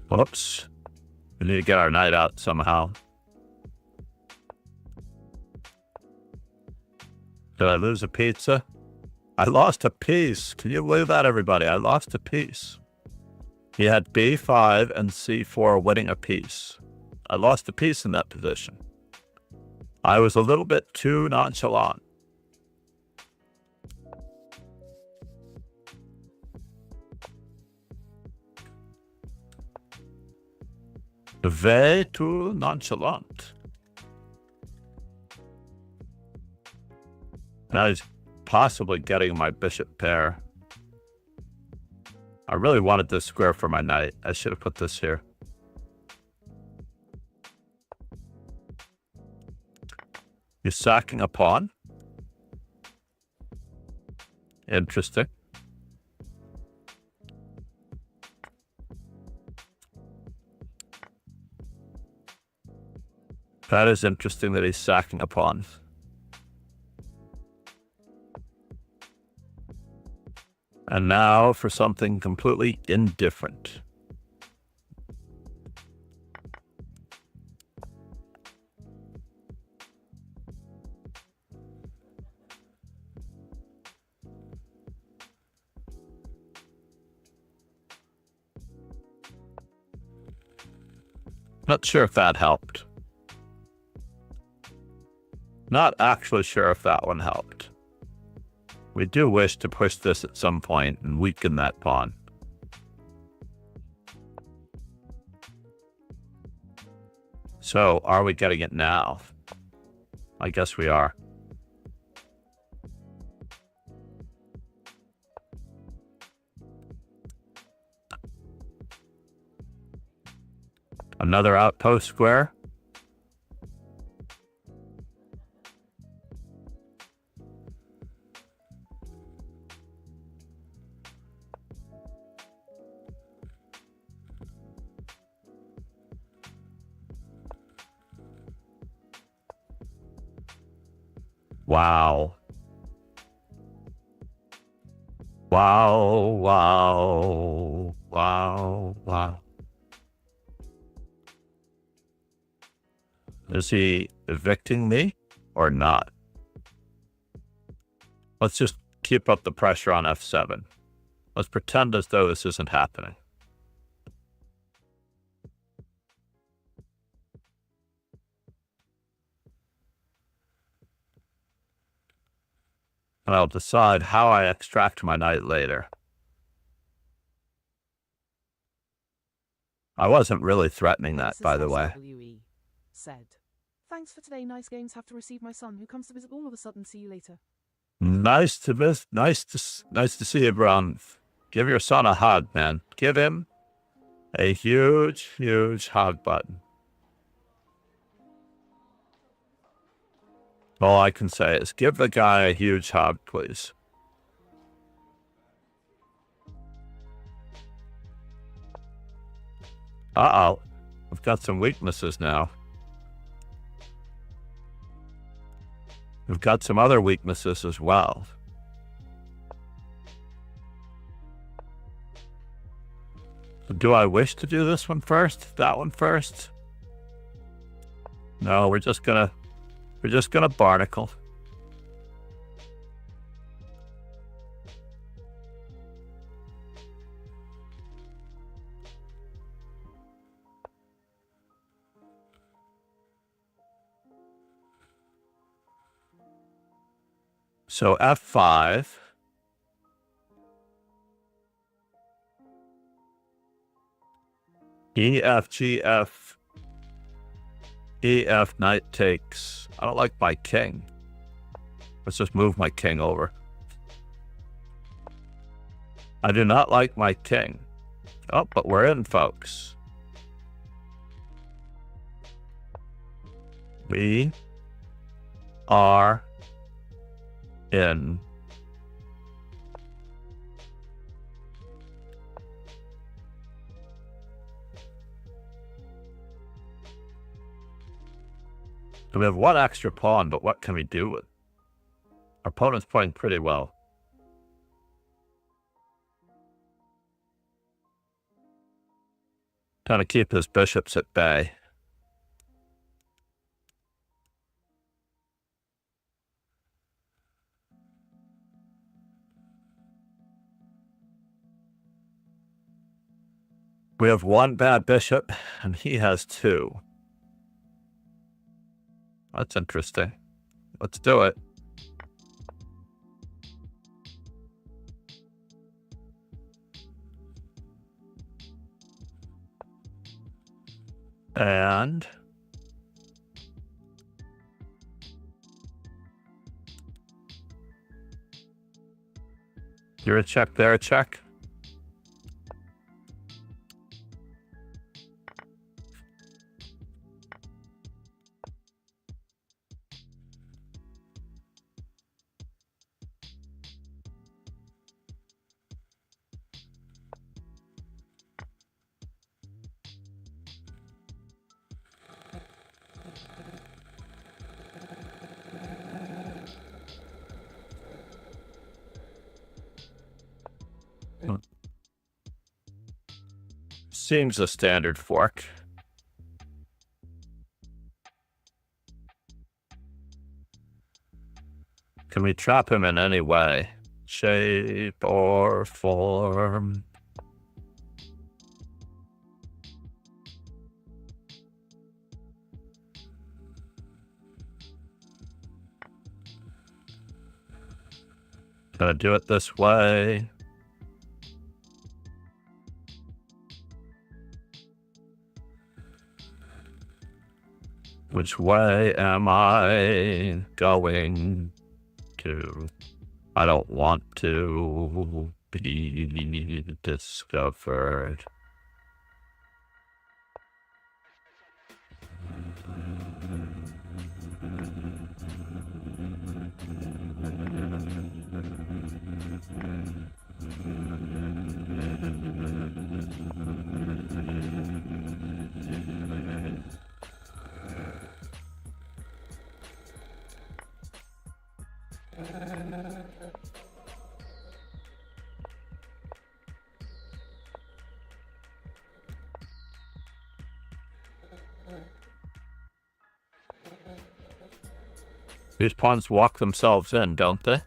Whoops. We need to get our night out somehow. Did I lose a pizza? I lost a piece. Can you believe that, everybody? I lost a piece. He had B5 and C4 winning a piece. I lost a piece in that position. I was a little bit too nonchalant. Way too nonchalant. Now he's possibly getting my bishop pair. I really wanted this square for my knight. I should have put this here. He's sacking a pawn. Interesting. That is interesting that he's sacking a pawn. And now for something completely indifferent. Not sure if that helped. Not actually sure if that one helped. We do wish to push this at some point and weaken that pawn. So, are we getting it now? I guess we are. Another outpost square. Wow. Wow, wow, wow, wow. Is he evicting me or not? Let's just keep up the pressure on F7. Let's pretend as though this isn't happening. And I'll decide how I extract my knight later. I wasn't really threatening that, by the way. SSWE said, "Thanks for today. Nice games. Have to receive my son, who comes to visit all of a sudden. See you later." Nice to see you, Brown. Give your son a hug, man. Give him a huge, huge hug button. All I can say is give the guy a huge hug, please. Uh-oh. I've got some weaknesses now. We've got some other weaknesses as well. Do I wish to do this one first? That one first? No, we're just gonna barnacle. So F5. E, F, G, F. E, F, knight takes. I don't like my king. Let's just move my king over. I do not like my king. Oh, but we're in, folks. We are in. We have one extra pawn, but what can we do with it? Our opponent's playing pretty well. Trying to keep his bishops at bay. We have one bad bishop, and he has two. That's interesting. Let's do it. And you're a check, there a check. Seems a standard fork. Can we trap him in any way? Shape or form? Gonna do it this way. Which way am I going to? I don't want to be discovered. These pawns walk themselves in, don't they?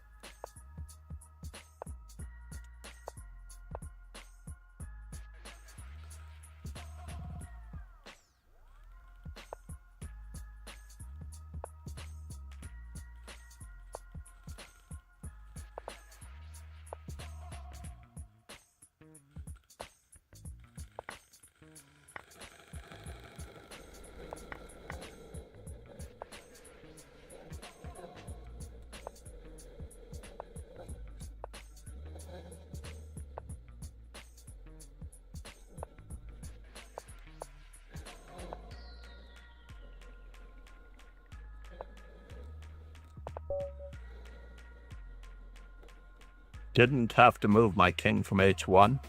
Didn't have to move my king from h1.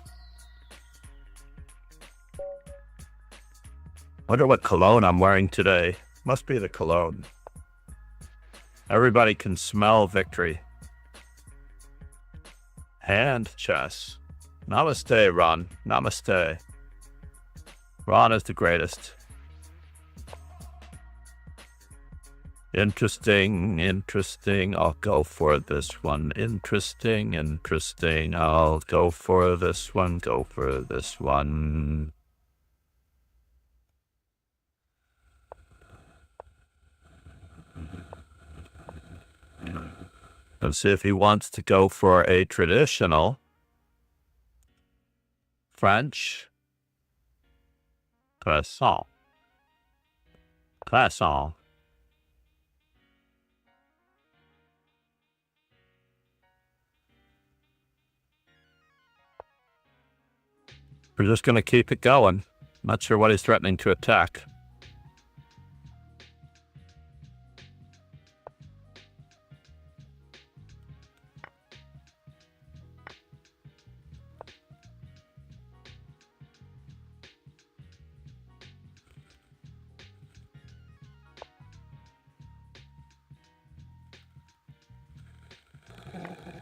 Wonder what cologne I'm wearing today. Must be the cologne. Everybody can smell victory. Hand chess. Namaste, Ron. Namaste. Ron is the greatest. Interesting, interesting. I'll go for this one. Interesting, interesting. I'll go for this one. Go for this one. Let's see if he wants to go for a traditional French croissant. Croissant. We're just going to keep it going. Not sure what he's threatening to attack.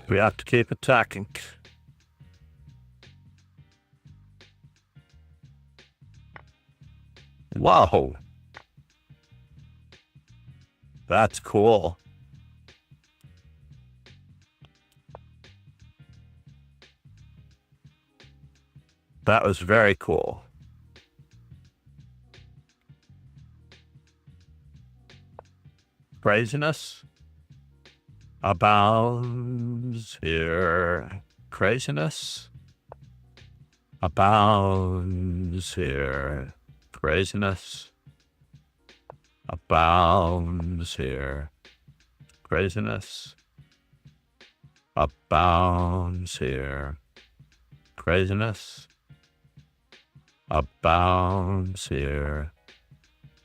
We have to keep attacking. Whoa. That's cool. That was very cool. Craziness abounds here. Craziness abounds here. Craziness abounds here. Craziness abounds here. Craziness abounds here.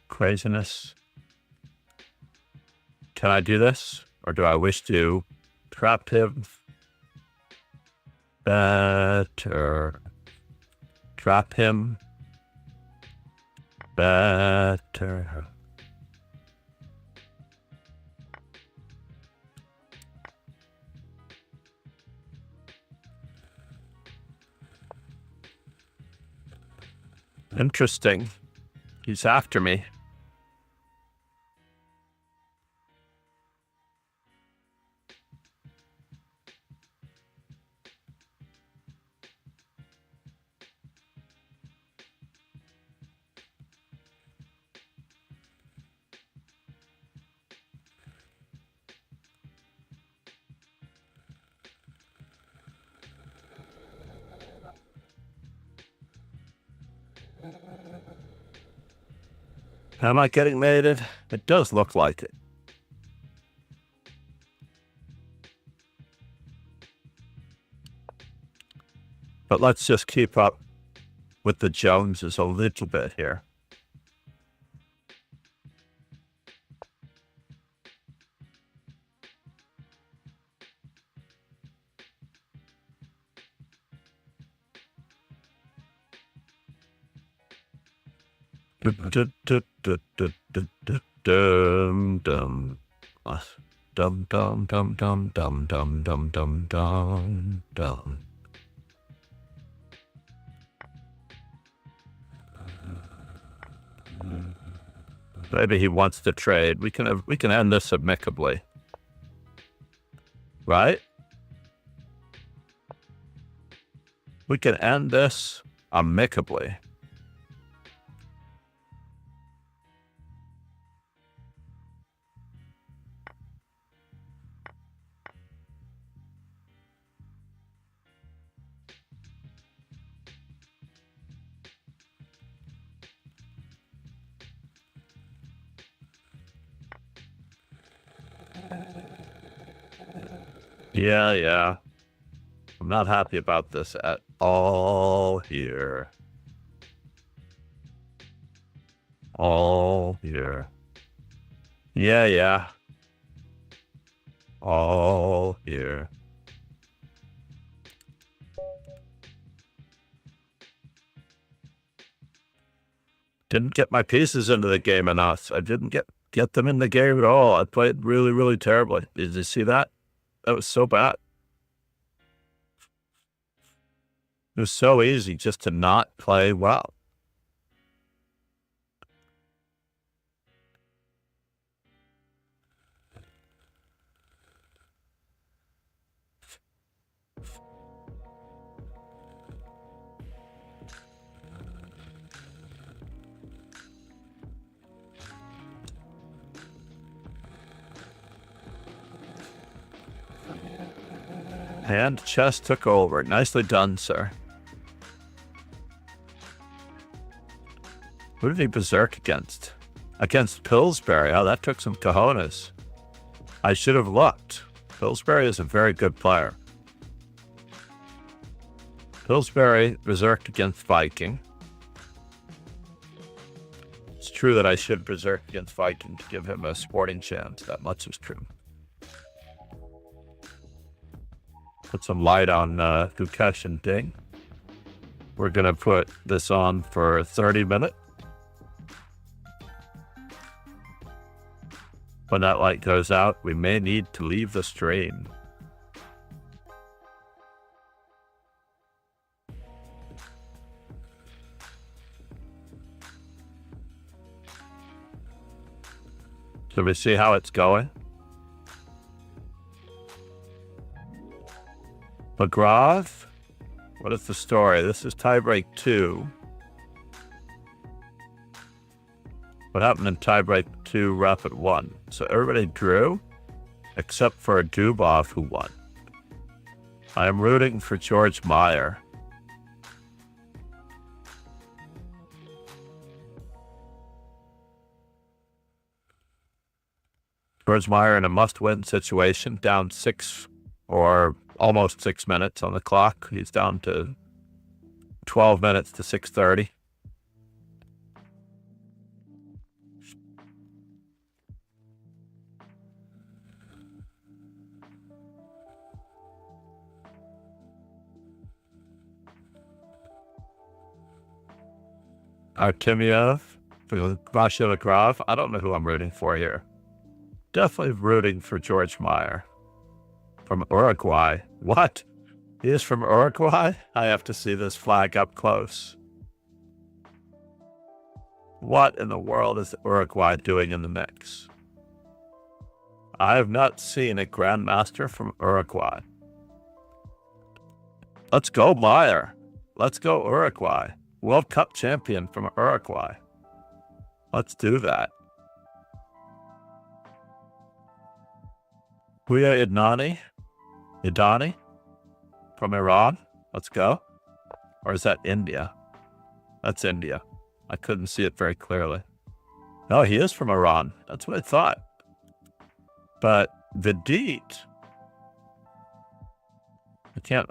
Craziness. Can I do this? Or do I wish to trap him better? Trap him better. Interesting. He's after me. Am I getting mated? It does look like it. But let's just keep up with the Joneses a little bit here. Dum dum dum dum dum dum dum dum dum dum dum dum. Maybe he wants to trade. We can end this amicably, right? We can end this amicably. Yeah. I'm not happy about this at all here. All here. Yeah. All here. Didn't get my pieces into the game enough. I didn't get them in the game at all. I played really, really terribly. Did you see that? That was so bad. It was so easy just to not play well. And chess took over. Nicely done, sir. Who did he berserk against? Against Pillsbury. Oh, that took some cojones. I should have looked. Pillsbury is a very good player. Pillsbury berserked against Viking. It's true that I should berserk against Viking to give him a sporting chance. That much is true. Put some light on Gukesh and Ding. We're going to put this on for 30 minutes. When that light goes out, we may need to leave the stream. Should we see how it's going? McGrath? What is the story? This is tiebreak 2. What happened in tiebreak 2, rapid 1? So everybody drew, except for Dubov, who won. I am rooting for George Meyer. George Meyer in a must-win situation, down 6 or almost 6 minutes on the clock. He's down to 12 minutes to 6:30. Artemiev, Vasiligrov. I don't know who I'm rooting for here. Definitely rooting for George Meyer. From Uruguay. What? He is from Uruguay? I have to see this flag up close. What in the world is Uruguay doing in the mix? I have not seen a Grandmaster from Uruguay. Let's go, Meyer. Let's go, Uruguay. World Cup champion from Uruguay. Let's do that. Huya Idani from Iran. Let's go. Or is that India? That's India. I couldn't see it very clearly. No, he is from Iran. That's what I thought. But Vidit,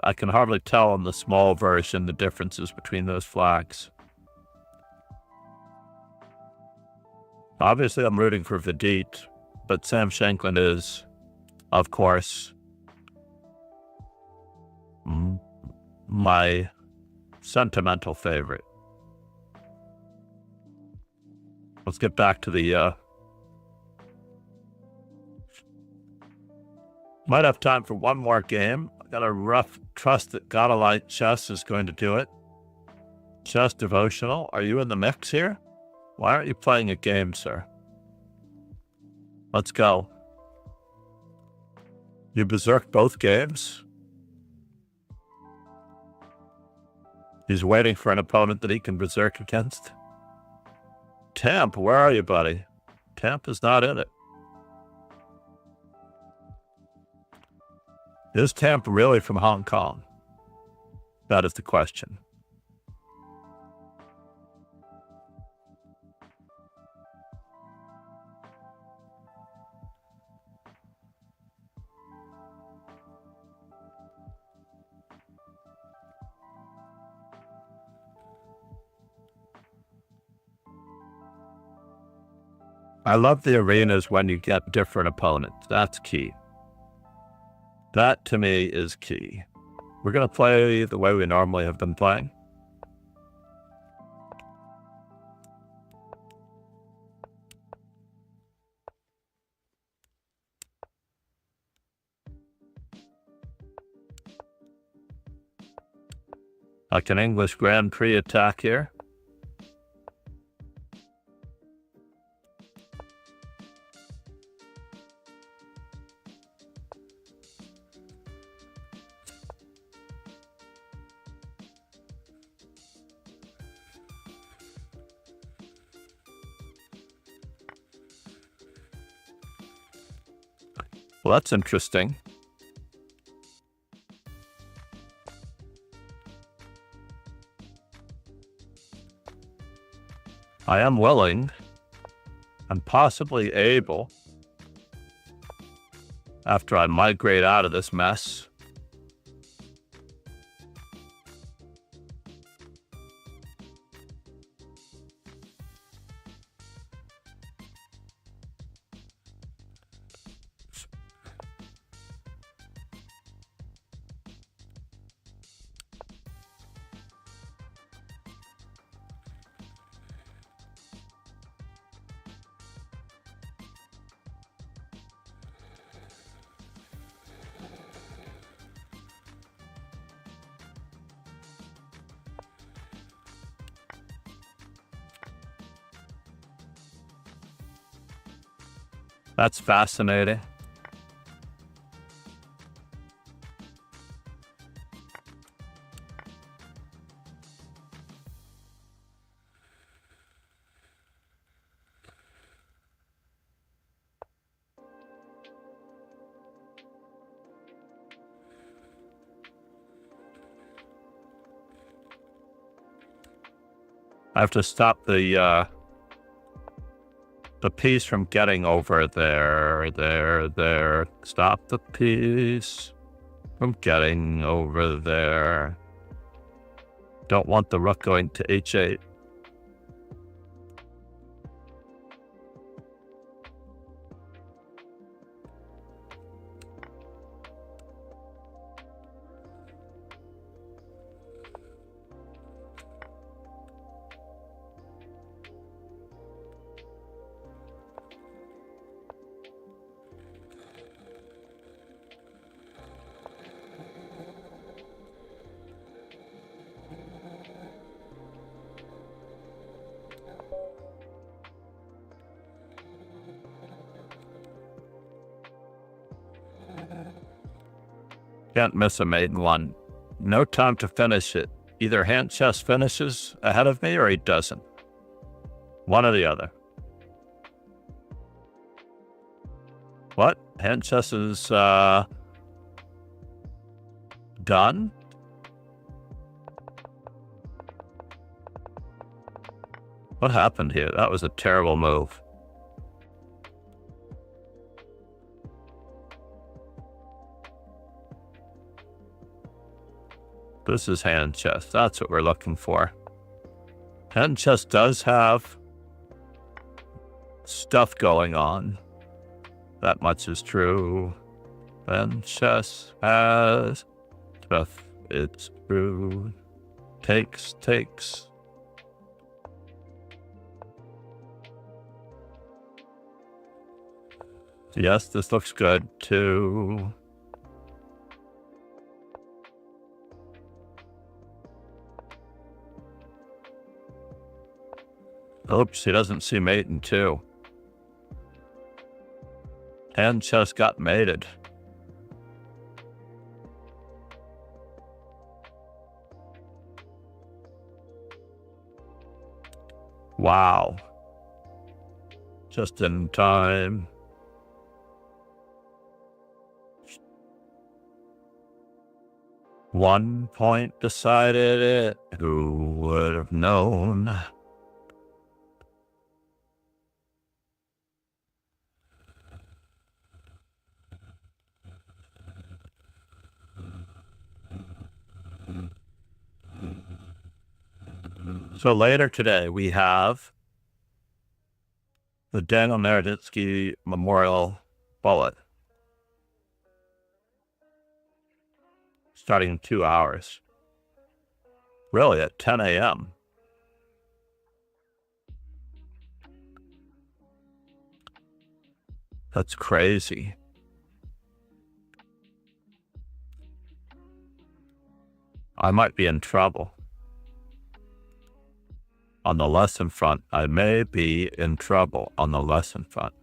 I can hardly tell on the small version the differences between those flags. Obviously, I'm rooting for Vidit, but Sam Shanklin is, of course, my sentimental favorite. Let's get back to the... Might have time for one more game. I got a rough trust that Godalite Chess is going to do it. Chess Devotional, are you in the mix here? Why aren't you playing a game, sir? Let's go. You berserked both games? He's waiting for an opponent that he can berserk against. Tamp, where are you, buddy? Tamp is not in it. Is Tamp really from Hong Kong? That is the question. I love the arenas when you get different opponents. That's key. That, to me, is key. We're going to play the way we normally have been playing. Like an English Grand Prix attack here. Well, that's interesting. I am willing and possibly able, after I migrate out of this mess, that's fascinating. I have to stop the piece from getting over there. Stop the piece from getting over there. Don't want the rook going to h8. Can't miss a maiden one. No time to finish it. Either hand chess finishes ahead of me or he doesn't. One or the other. What? Hand chess is done? What happened here? That was a terrible move. This is hand chess. That's what we're looking for. Hand chess does have stuff going on. That much is true. Hand chess has stuff. It's true. Takes. Yes, this looks good too. Oops, he doesn't see mate in 2. Hand chess got mated. Wow. Just in time. One point decided it. Who would have known? So later today, we have the Daniel Naroditsky Memorial Bullet, starting in 2 hours. Really, at 10 a.m. That's crazy. I might be in trouble. On the lesson front, I may be in trouble on the lesson front.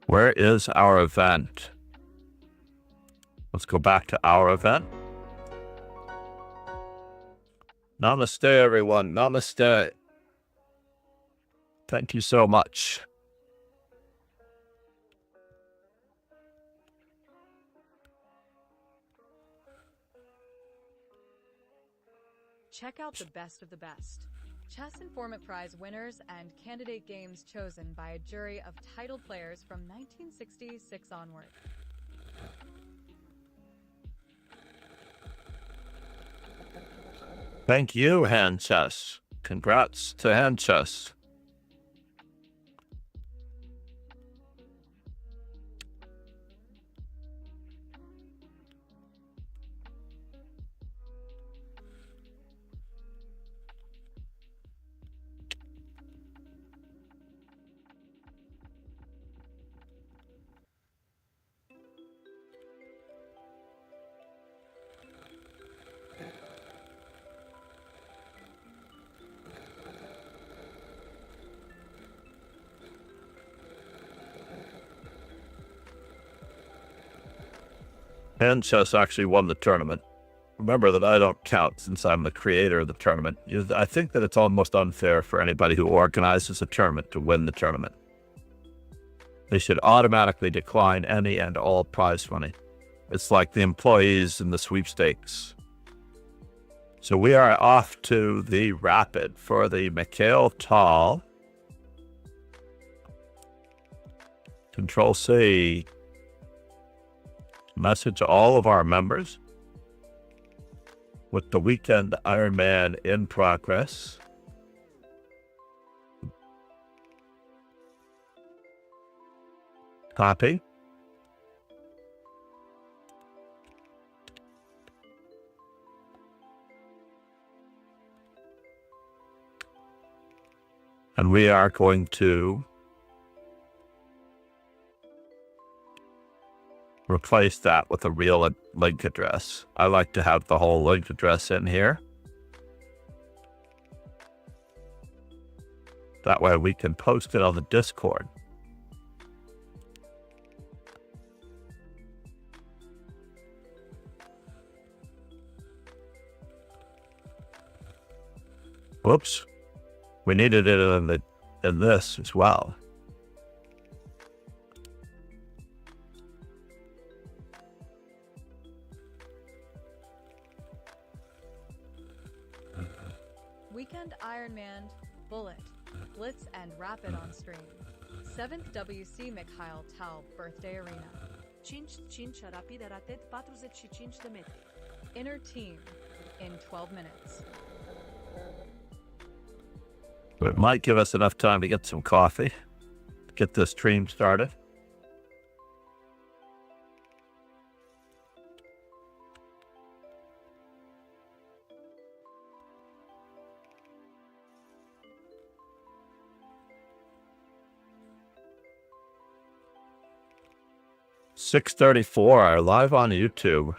Where is our event? Let's go back to our event. Namaste, everyone. Namaste. Thank you so much. Check out the best of the best. Chess Informant Prize winners and candidate games chosen by a jury of titled players from 1966 onward. Thank you, Hand Chess. Congrats to Hand Chess. Hand Chess actually won the tournament. Remember that I don't count since I'm the creator of the tournament. I think that it's almost unfair for anybody who organizes a tournament to win the tournament. They should automatically decline any and all prize money. It's like the employees in the sweepstakes. So we are off to the Rapid for the Mikhail Tal. Control C. Message all of our members with the weekend Ironman in progress. Copy. And we are going to replace that with a real link address. I like to have the whole link address in here. That way we can post it on the Discord. Whoops. We needed it in this as well. Weekend Ironman, Bullet, Blitz, and Rapid on stream. 7th WC Mikhail Tal Birthday Arena. 5 rapide rated 45 de metri. Inner team in 12 minutes. It might give us enough time to get some coffee, get this stream started. $6:34 are live on YouTube.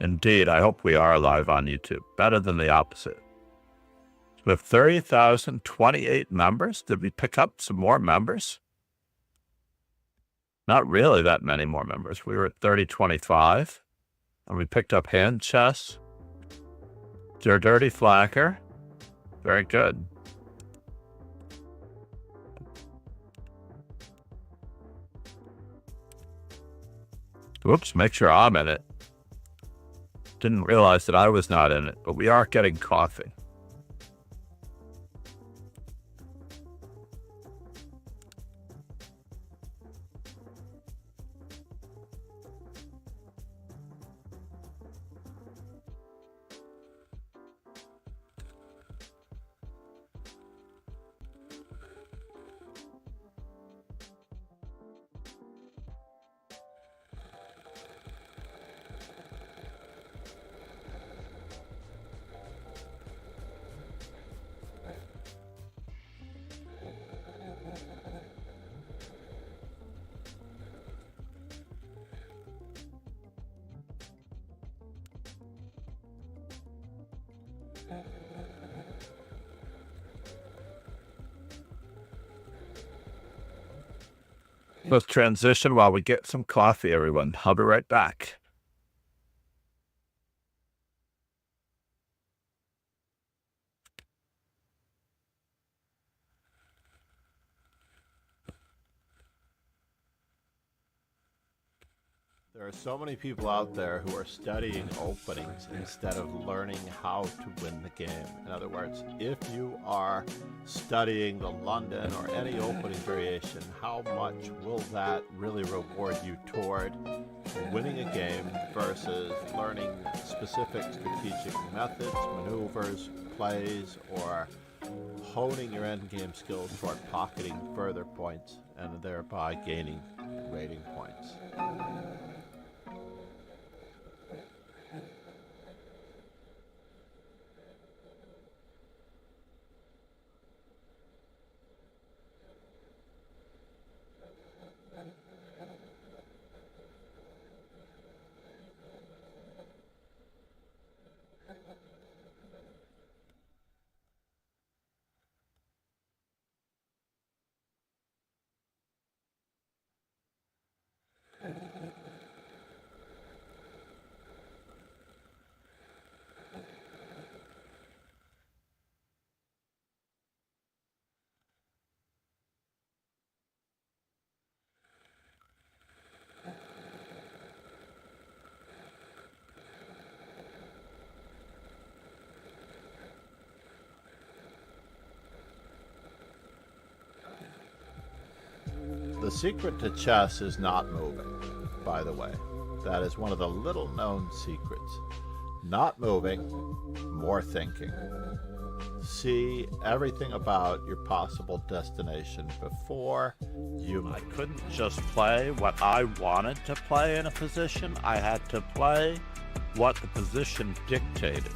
Indeed, I hope we are live on YouTube. Better than the opposite. We have 30,028 members. Did we pick up some more members? Not really that many more members. We were at 3025. And we picked up Hand Chess. Der Dirty Flacker. Very good. Whoops, make sure I'm in it. Didn't realize that I was not in it, but we are getting coffee. Let's transition while we get some coffee, everyone. I'll be right back. There are so many people out there who are studying openings instead of learning how to win the game. In other words, if you are studying the London or any opening variation, how much will that really reward you toward winning a game versus learning specific strategic methods, maneuvers, plays, or honing your endgame skills toward pocketing further points and thereby gaining rating points? The secret to chess is not moving, by the way. That is one of the little known secrets. Not moving, more thinking. See everything about your possible destination before you... I couldn't just play what I wanted to play in a position. I had to play what the position dictated.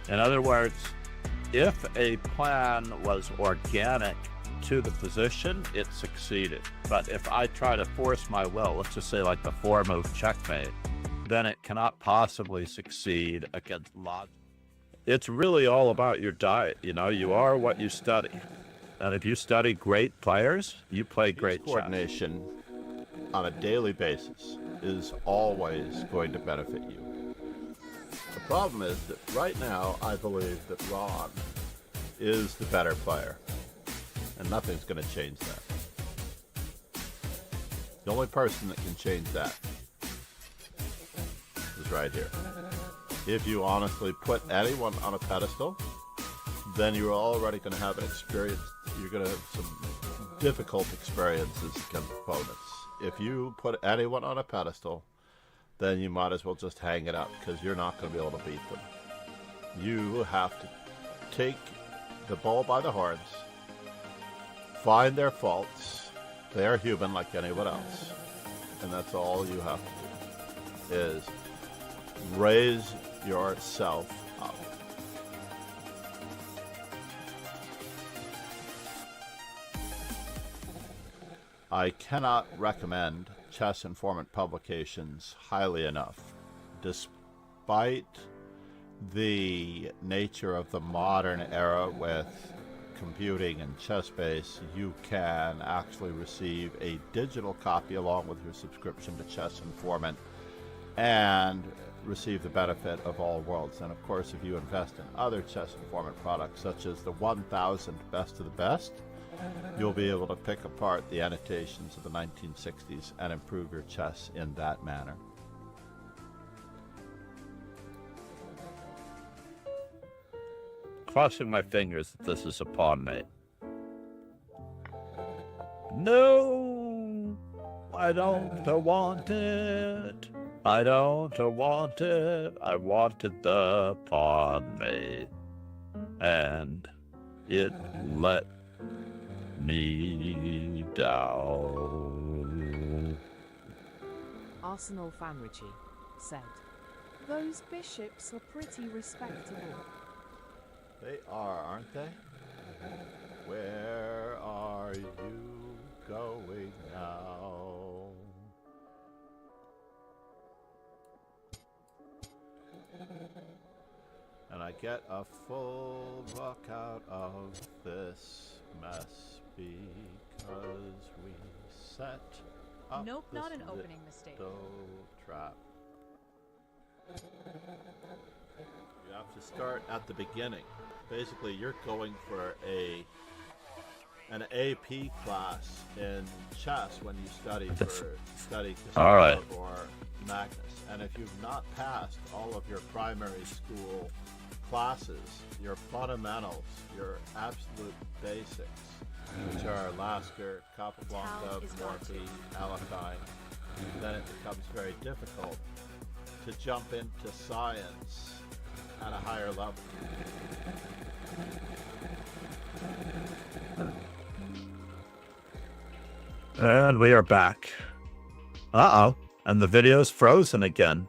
In other words, if a plan was organic to the position, it succeeded. But if I try to force my will, let's just say like the 4-move checkmate, then it cannot possibly succeed against logic. It's really all about your diet. You know, you are what you study. And if you study great players, you play great chess. Coordination on a daily basis is always going to benefit you. The problem is that right now, I believe that Ron is the better player. And nothing's going to change that. The only person that can change that is right here. If you honestly put anyone on a pedestal, then you're already going to have an experience. You're going to have some difficult experiences against opponents. If you put anyone on a pedestal, then you might as well just hang it up because you're not going to be able to beat them. You have to take the bull by the horns, find their faults. They are human like anyone else. And that's all you have to do, is raise yourself up. I cannot recommend Chess Informant publications highly enough. Despite the nature of the modern era with computing and ChessBase, you can actually receive a digital copy along with your subscription to Chess Informant and receive the benefit of all worlds. And of course, if you invest in other Chess Informant products, such as the 1000 Best of the Best, you'll be able to pick apart the annotations of the 1960s and improve your chess in that manner. Crossing my fingers that this is a pawn mate. No, I don't want it. I don't want it. I wanted the pawn mate, and it let me down. Arsenal fan Richie said, "Those bishops are pretty respectable." They are, aren't they? Where are you going now? And I get a full buck out of this mess because we set up Nope, not an this opening mistake. dough trap. You have to start at the beginning. Basically, you're going for an AP class in chess when you study All right. Kasparov or Magnus. And if you've not passed all of your primary school classes, your fundamentals, your absolute basics, which are Lasker, Capablanca, is Morphy, Alakine, then it becomes very difficult to jump into science at a higher level. And we are back. Uh-oh. And the video's frozen again.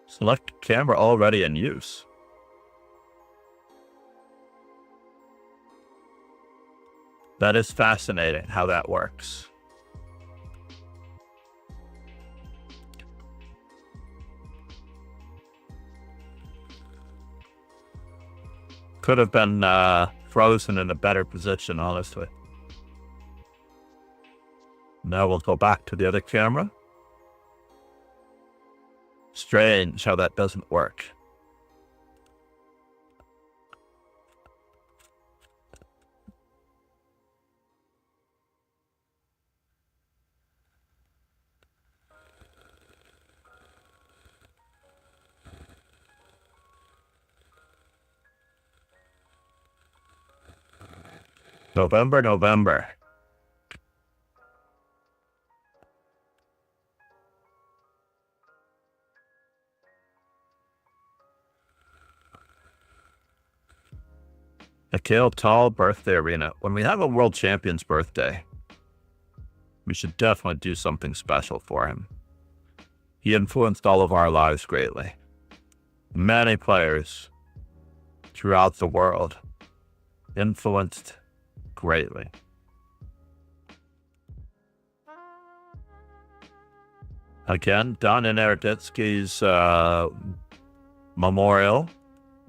Select camera already in use. That is fascinating how that works. Could have been frozen in a better position, honestly. Now we'll go back to the other camera. Strange how that doesn't work. November. Akil Tall birthday arena. When we have a world champion's birthday, we should definitely do something special for him. He influenced all of our lives greatly. Many players throughout the world influenced greatly. Again, done in Naroditsky's memorial,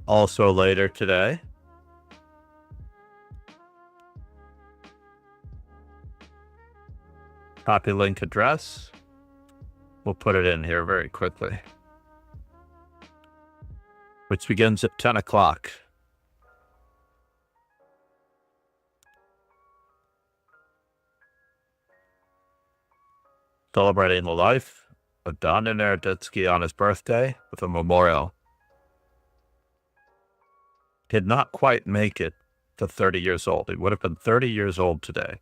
also later today. Copy link address. We'll put it in here very quickly. Which begins at 10 o'clock. Celebrating the life of Don Naroditsky on his birthday with a memorial. Did not quite make it to 30 years old. He would have been 30 years old today.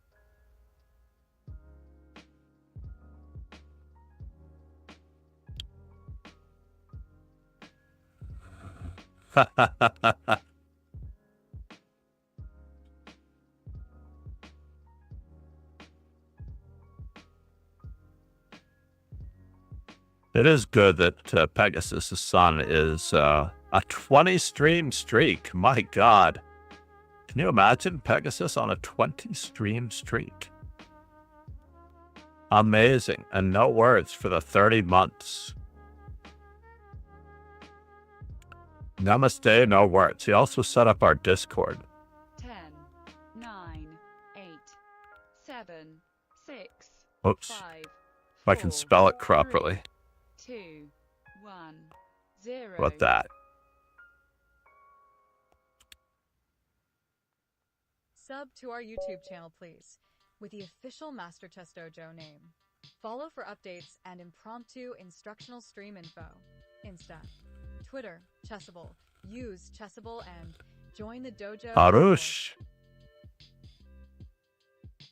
It is good that Pegasus' son is a 20 stream streak. My God. Can you imagine Pegasus on a 20 stream streak? Amazing. And no words for the 30 months. Namaste, no words. He also set up our Discord. 10, 9, 8, 7, 6, Oops. 5, If I can spell it properly. 2, 1, 0. What that? Sub to our YouTube channel, please, with the official Master Chess Dojo name. Follow for updates and impromptu instructional stream info. Insta, Twitter, Chessable. Use Chessable and join the dojo. Harush.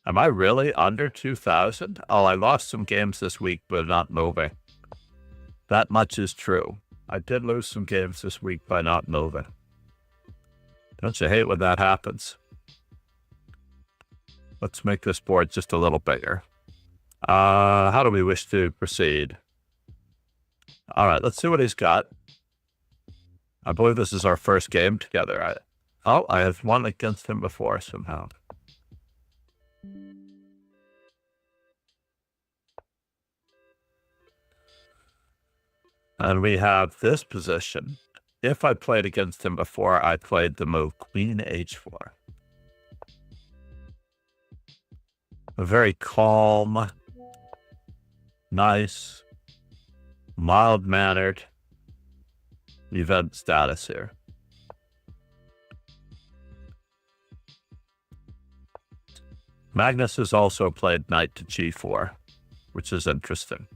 Am I really under 2,000? Oh, I lost some games this week, but not moving. That much is true. I did lose some games this week by not moving. Don't you hate when that happens? Let's make this board just a little bigger. How do we wish to proceed? All right, let's see what he's got. I believe this is our first game together. I have won against him before somehow. And we have this position. if I played against him before, I played the move Queen H4. A very calm, nice, mild-mannered event status here. Magnus has also played knight to g4, which is interesting.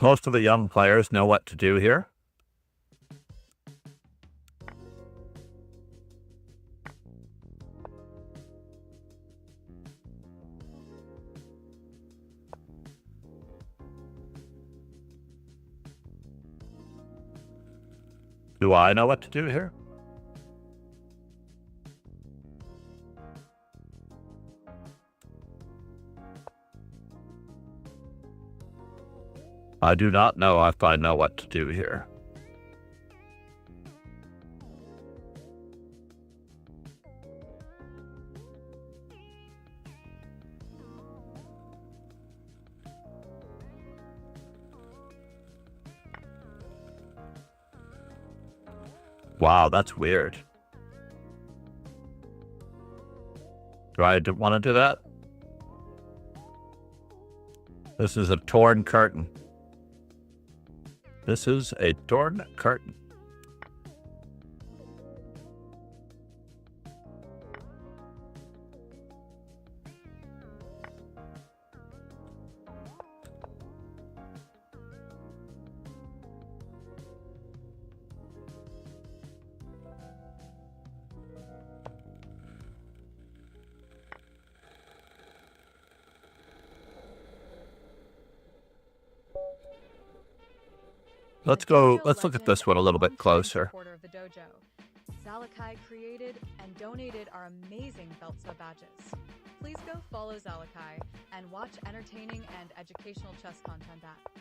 Most of the young players know what to do here. Do I know what to do here? I do not know if I know what to do here. Wow, that's weird. Do I want to do that? This is a torn curtain. This is a torn curtain. Let's look at this one a little bit closer. Of the dojo. Zalakai created and donated our amazing belt sub badges. Please go follow Zalakai and watch entertaining and educational chess content at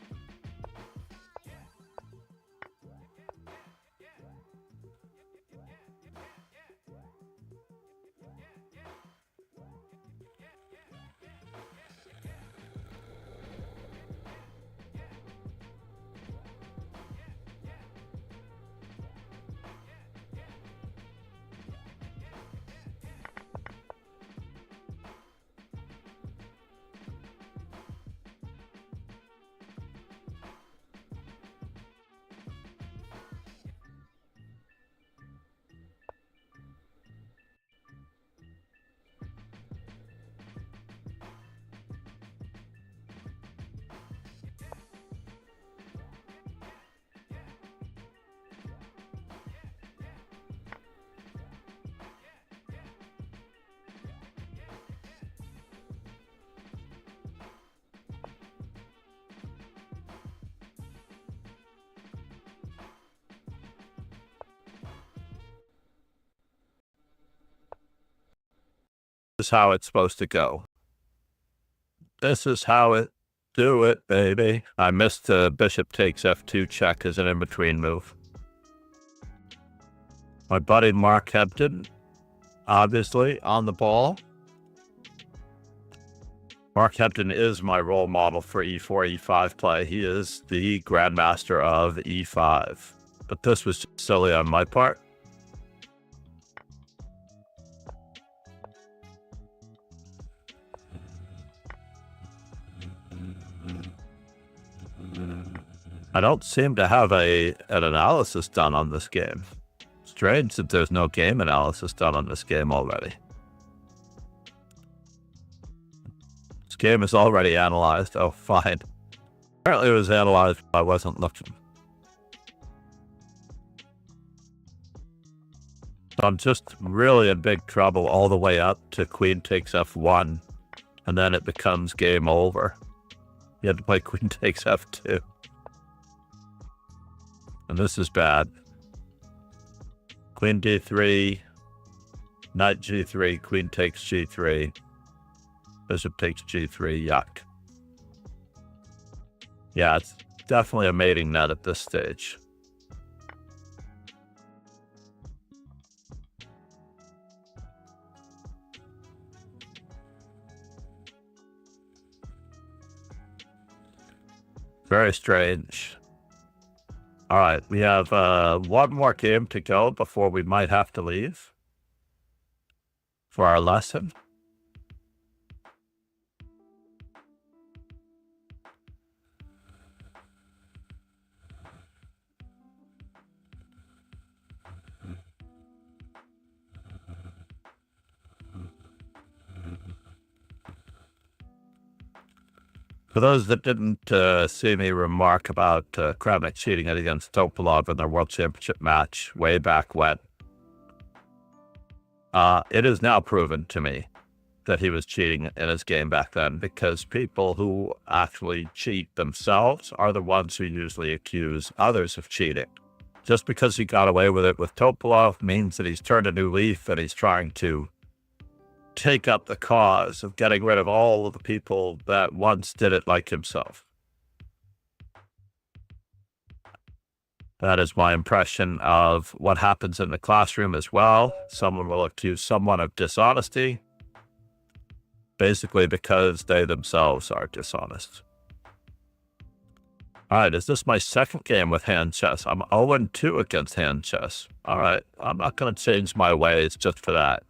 This is how it's supposed to go. This is how it do it, baby. I missed the bishop takes f2 check as an in-between move. My buddy Mark Hebden, obviously, on the ball. Mark Hebden is my role model for e4, e5 play. He is the grandmaster of e5. But this was just silly on my part. I don't seem to have an analysis done on this game. Strange that there's no game analysis done on this game already. This game is already analyzed. Oh, fine. Apparently it was analyzed, but I wasn't looking. So I'm just really in big trouble all the way up to queen takes f1, and then it becomes game over. You had to play queen takes f2. And this is bad. Queen d3, knight g3, queen takes g3, bishop takes g3, yuck. Yeah, it's definitely a mating net at this stage. Very strange. All right, we have one more game to go before we might have to leave for our lesson. For those that didn't see me remark about Kramnik cheating it against Topalov in their World Championship match way back when, it is now proven to me that he was cheating in his game back then, because people who actually cheat themselves are the ones who usually accuse others of cheating. Just because he got away with it with Topalov means that he's turned a new leaf and he's trying to take up the cause of getting rid of all of the people that once did it like himself. That is my impression of what happens in the classroom as well. Someone will accuse someone of dishonesty, basically because they themselves are dishonest. All right, is this my second game with hand chess? I'm 0-2 against hand chess. All right, I'm not going to change my ways just for that.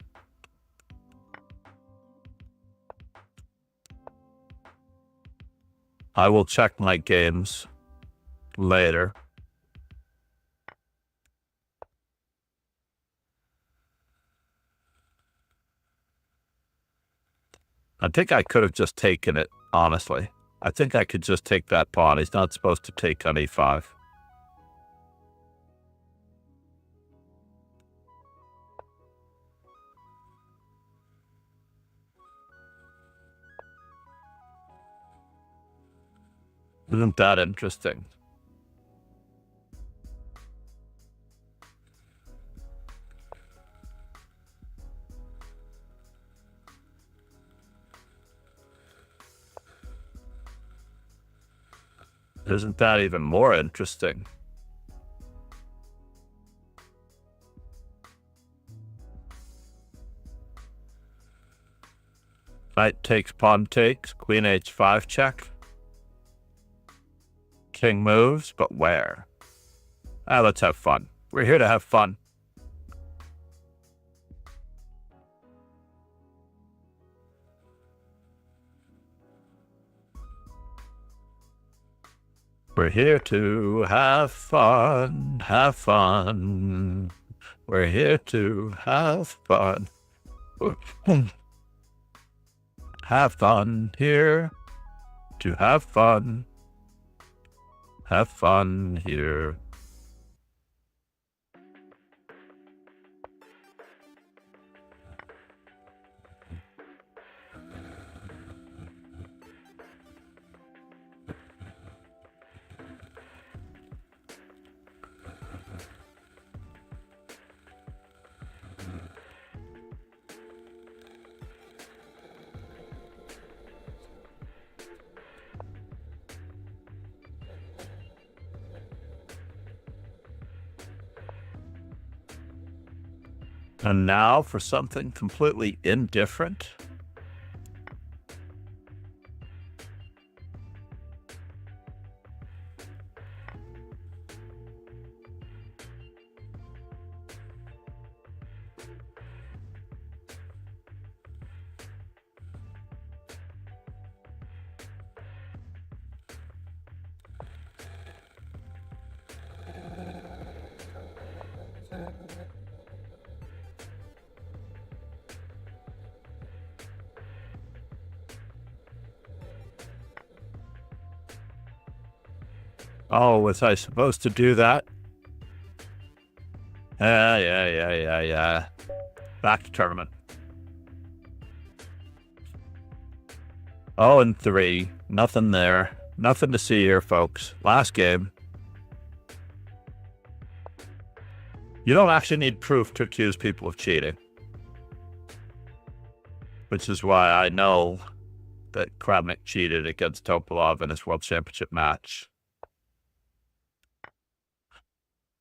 I will check my games later. I think I could have just taken it, honestly. I think I could just take that pawn. He's not supposed to take on e5. Isn't that interesting? Isn't that even more interesting? Knight takes, pawn takes, queen h5 check. King moves, but where? Let's have fun. We're here to have fun. We're here to have fun, have fun. We're here to have fun. Have fun here to have fun. Have fun here. And now for something completely indifferent. Oh, was I supposed to do that? Yeah. Back to tournament. 0-3. Nothing there. Nothing to see here, folks. Last game. You don't actually need proof to accuse people of cheating. Which is why I know that Kramnik cheated against Topalov in his World Championship match.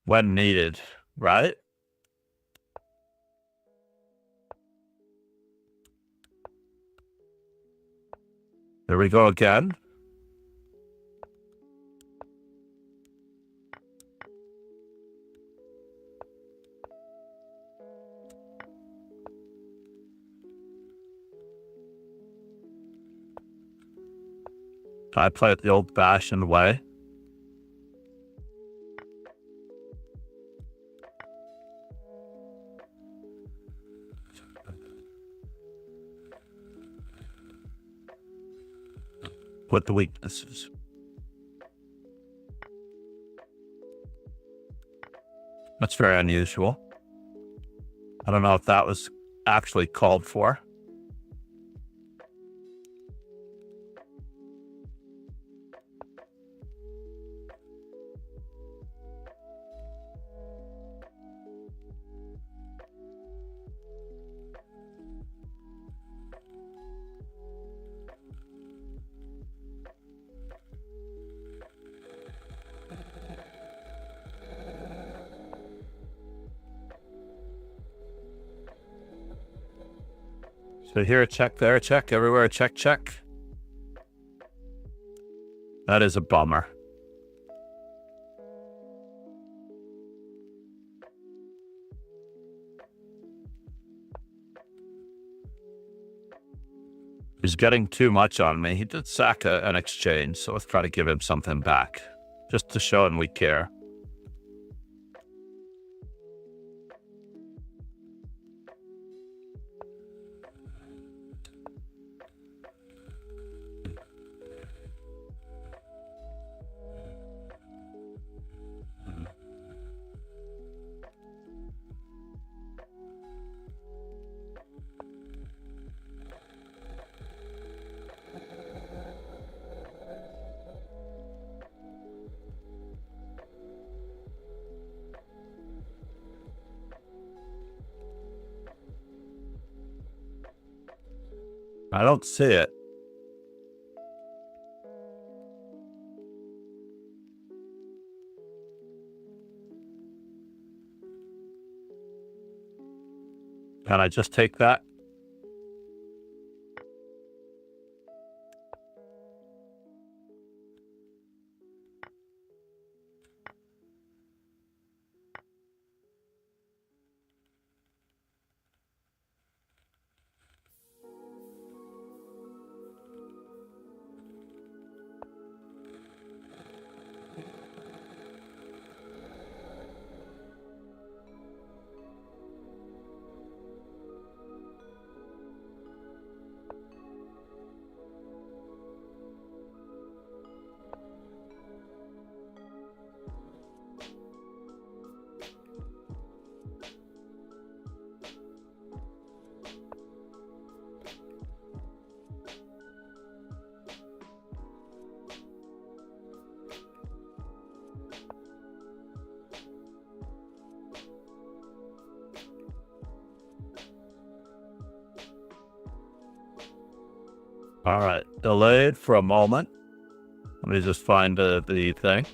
When needed, right? There we go again. I play it the old-fashioned way. With the weaknesses. That's very unusual. I don't know if that was actually called for. So here a check, there a check, everywhere a check, check. That is a bummer. He's getting too much on me. He did sack an exchange, so let's try to give him something back. Just to show him we care. I don't see it. Can I just take that? All right, delayed for a moment. Let me just find the thing.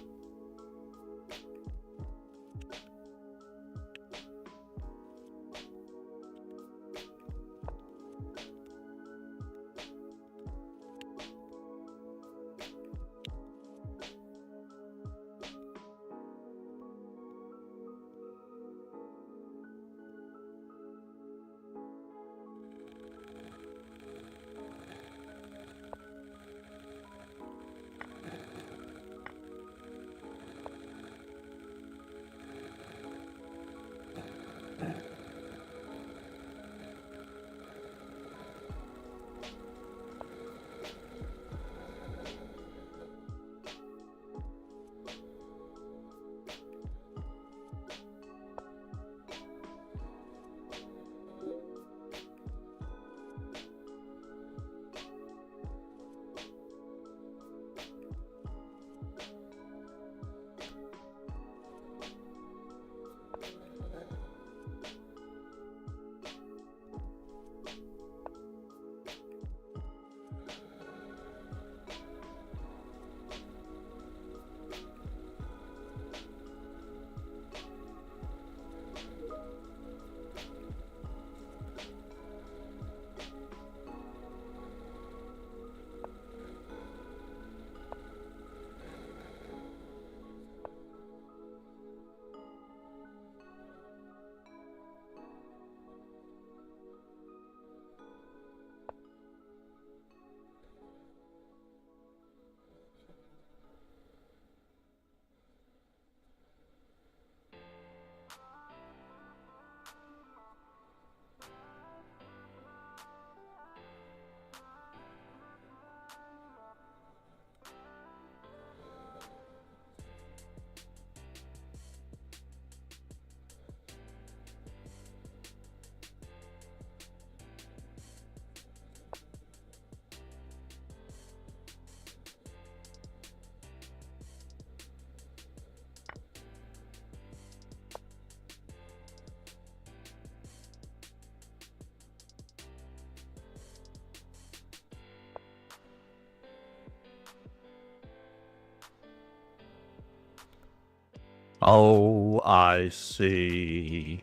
Oh, I see.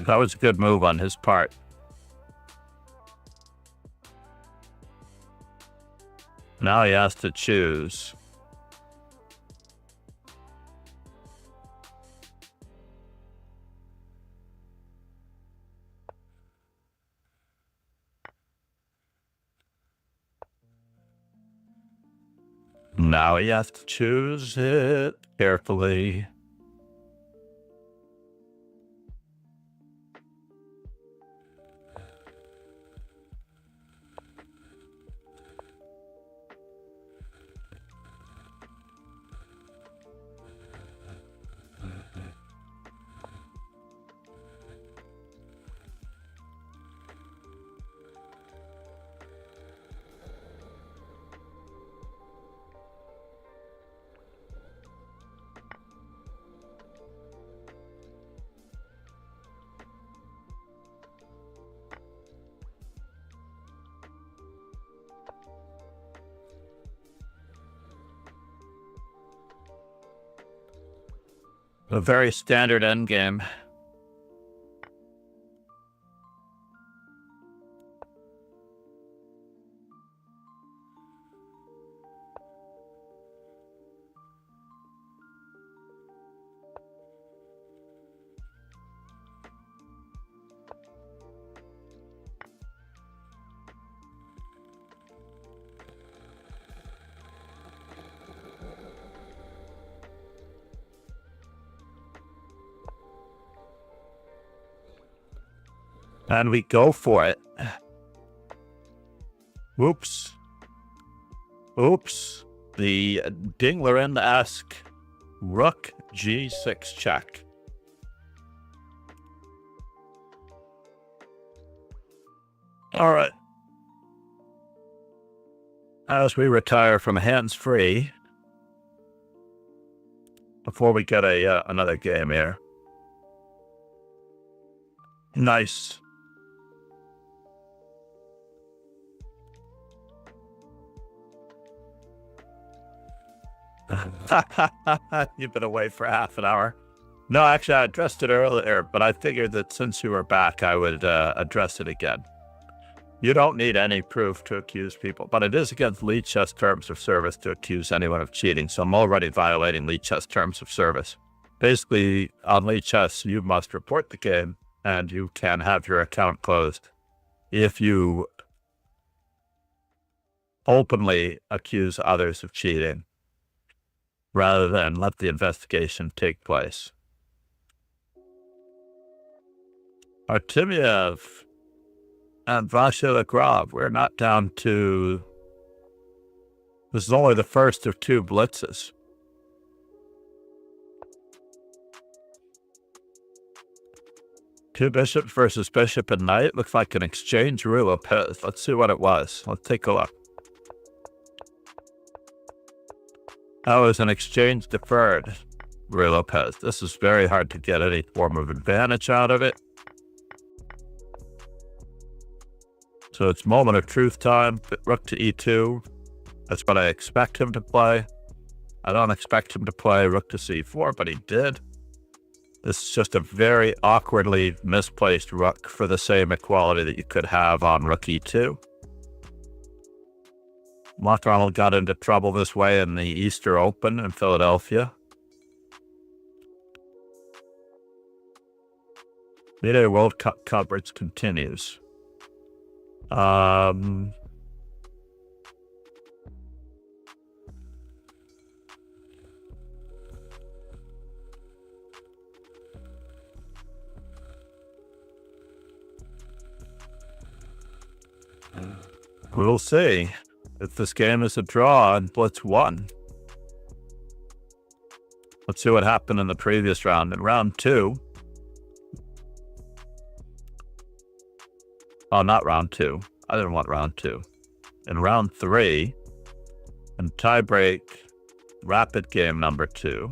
That was a good move on his part. Now he has to choose. Now he has to choose it carefully. A very standard endgame. And we go for it. Whoops. Oops. The Dinglerin-esque Rook G6 check. All right. As we retire from hands-free, before we get another game here. Nice. You've been away for half an hour. No, actually, I addressed it earlier, but I figured that since you were back, I would address it again. You don't need any proof to accuse people, but it is against lead chess terms of service to accuse anyone of cheating, so I'm already violating lead chess terms of service. Basically, on lead chess, you must report the game, and you can have your account closed if you openly accuse others of cheating, rather than let the investigation take place. Artemiev and Vasiligrov, we're not down to... This is only the first of two blitzes. Two bishops versus bishop and knight. Looks like an exchange rule of Lopez. Let's see what it was. Let's take a look. That was an exchange deferred, Rui Lopez. This is very hard to get any form of advantage out of it. So it's moment of truth time. Rook to e2. That's what I expect him to play. I don't expect him to play rook to c4, but he did. This is just a very awkwardly misplaced rook for the same equality that you could have on rook e2. McDonald got into trouble this way in the Easter Open in Philadelphia. Mid-Day World Cup coverage continues. We'll see if this game is a draw and Blitz won. Let's see what happened in the previous round. In round 2, oh, not round 2. I didn't want round 2. In round 3, in tiebreak, rapid game number 2,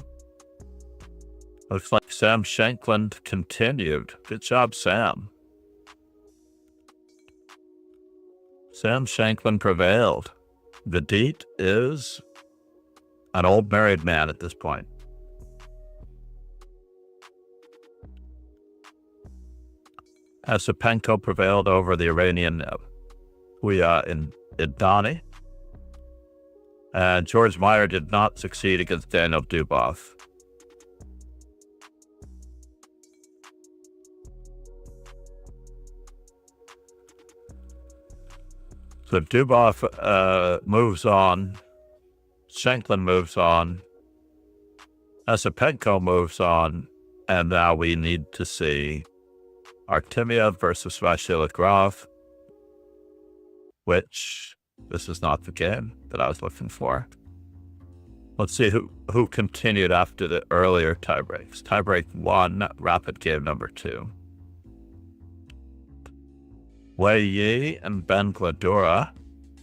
Looks like Sam Shankland continued. Good job, Sam. Sam Shankland prevailed. The deet is an old married man at this point. Asipenko prevailed over the Iranian Huya in Idani. And George Meyer did not succeed against Daniel Dubov. So Dubov moves on. Shankland moves on. Asipenko moves on. And now we need to see Artemiev versus Vasilyev, which this is not the game that I was looking for. Let's see who continued after the earlier tiebreaks. Tiebreak 1, rapid game number 2. Wei Yi and Ben Gladura.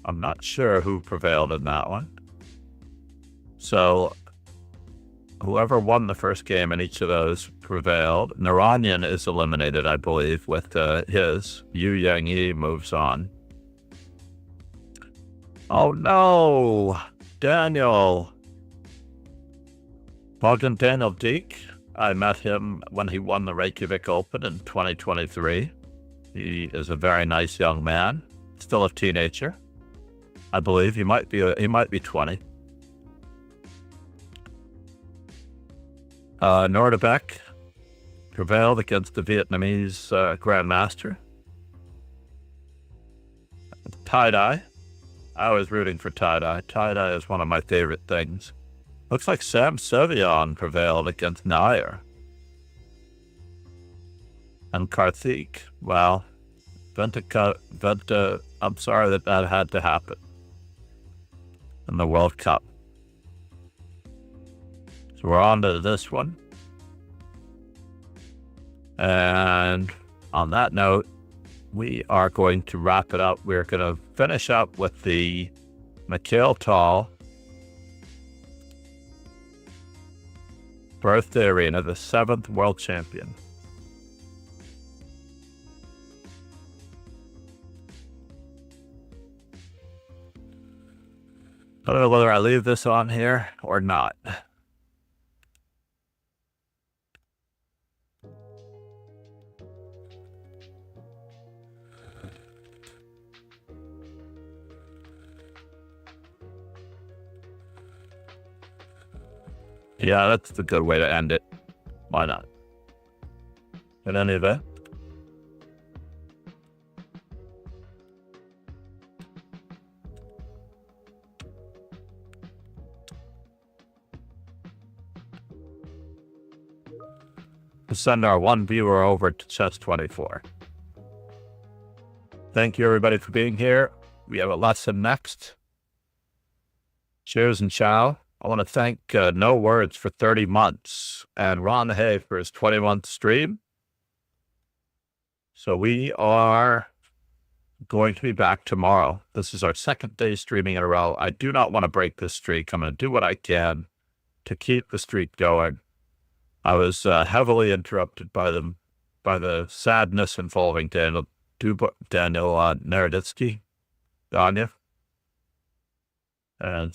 I'm not sure who prevailed in that one. So whoever won the first game in each of those prevailed. Naranyan is eliminated, I believe, with his. Yu Yang Yi moves on. Oh no! Daniel! Bogdan Daniel Deek. I met him when he won the Reykjavik Open in 2023. He is a very nice young man. Still a teenager. I believe he might be 20. Nordebek prevailed against the Vietnamese Grandmaster. Tie-dye. I was rooting for tie-dye. Tie-dye is one of my favorite things. Looks like Sam Sevion prevailed against Nair. And Karthik. Well, Venta, I'm sorry that had to happen in the World Cup. So we're on to this one. And on that note, we are going to wrap it up. We're going to finish up with the Mikhail Tal Birthday Arena, the 7th world champion. I don't know whether I leave this on here or not. Yeah, that's a good way to end it. Why not? In any event. We'll send our one viewer over to Chess24. Thank you, everybody, for being here. We have a lesson next. Cheers and ciao. I want to thank No Words for 30 months and Ron Hay for his 20-month stream. So we are going to be back tomorrow. This is our second day streaming in a row. I do not want to break this streak. I'm going to do what I can to keep the streak going. I was heavily interrupted by the sadness involving Daniel Naroditsky, Danya. And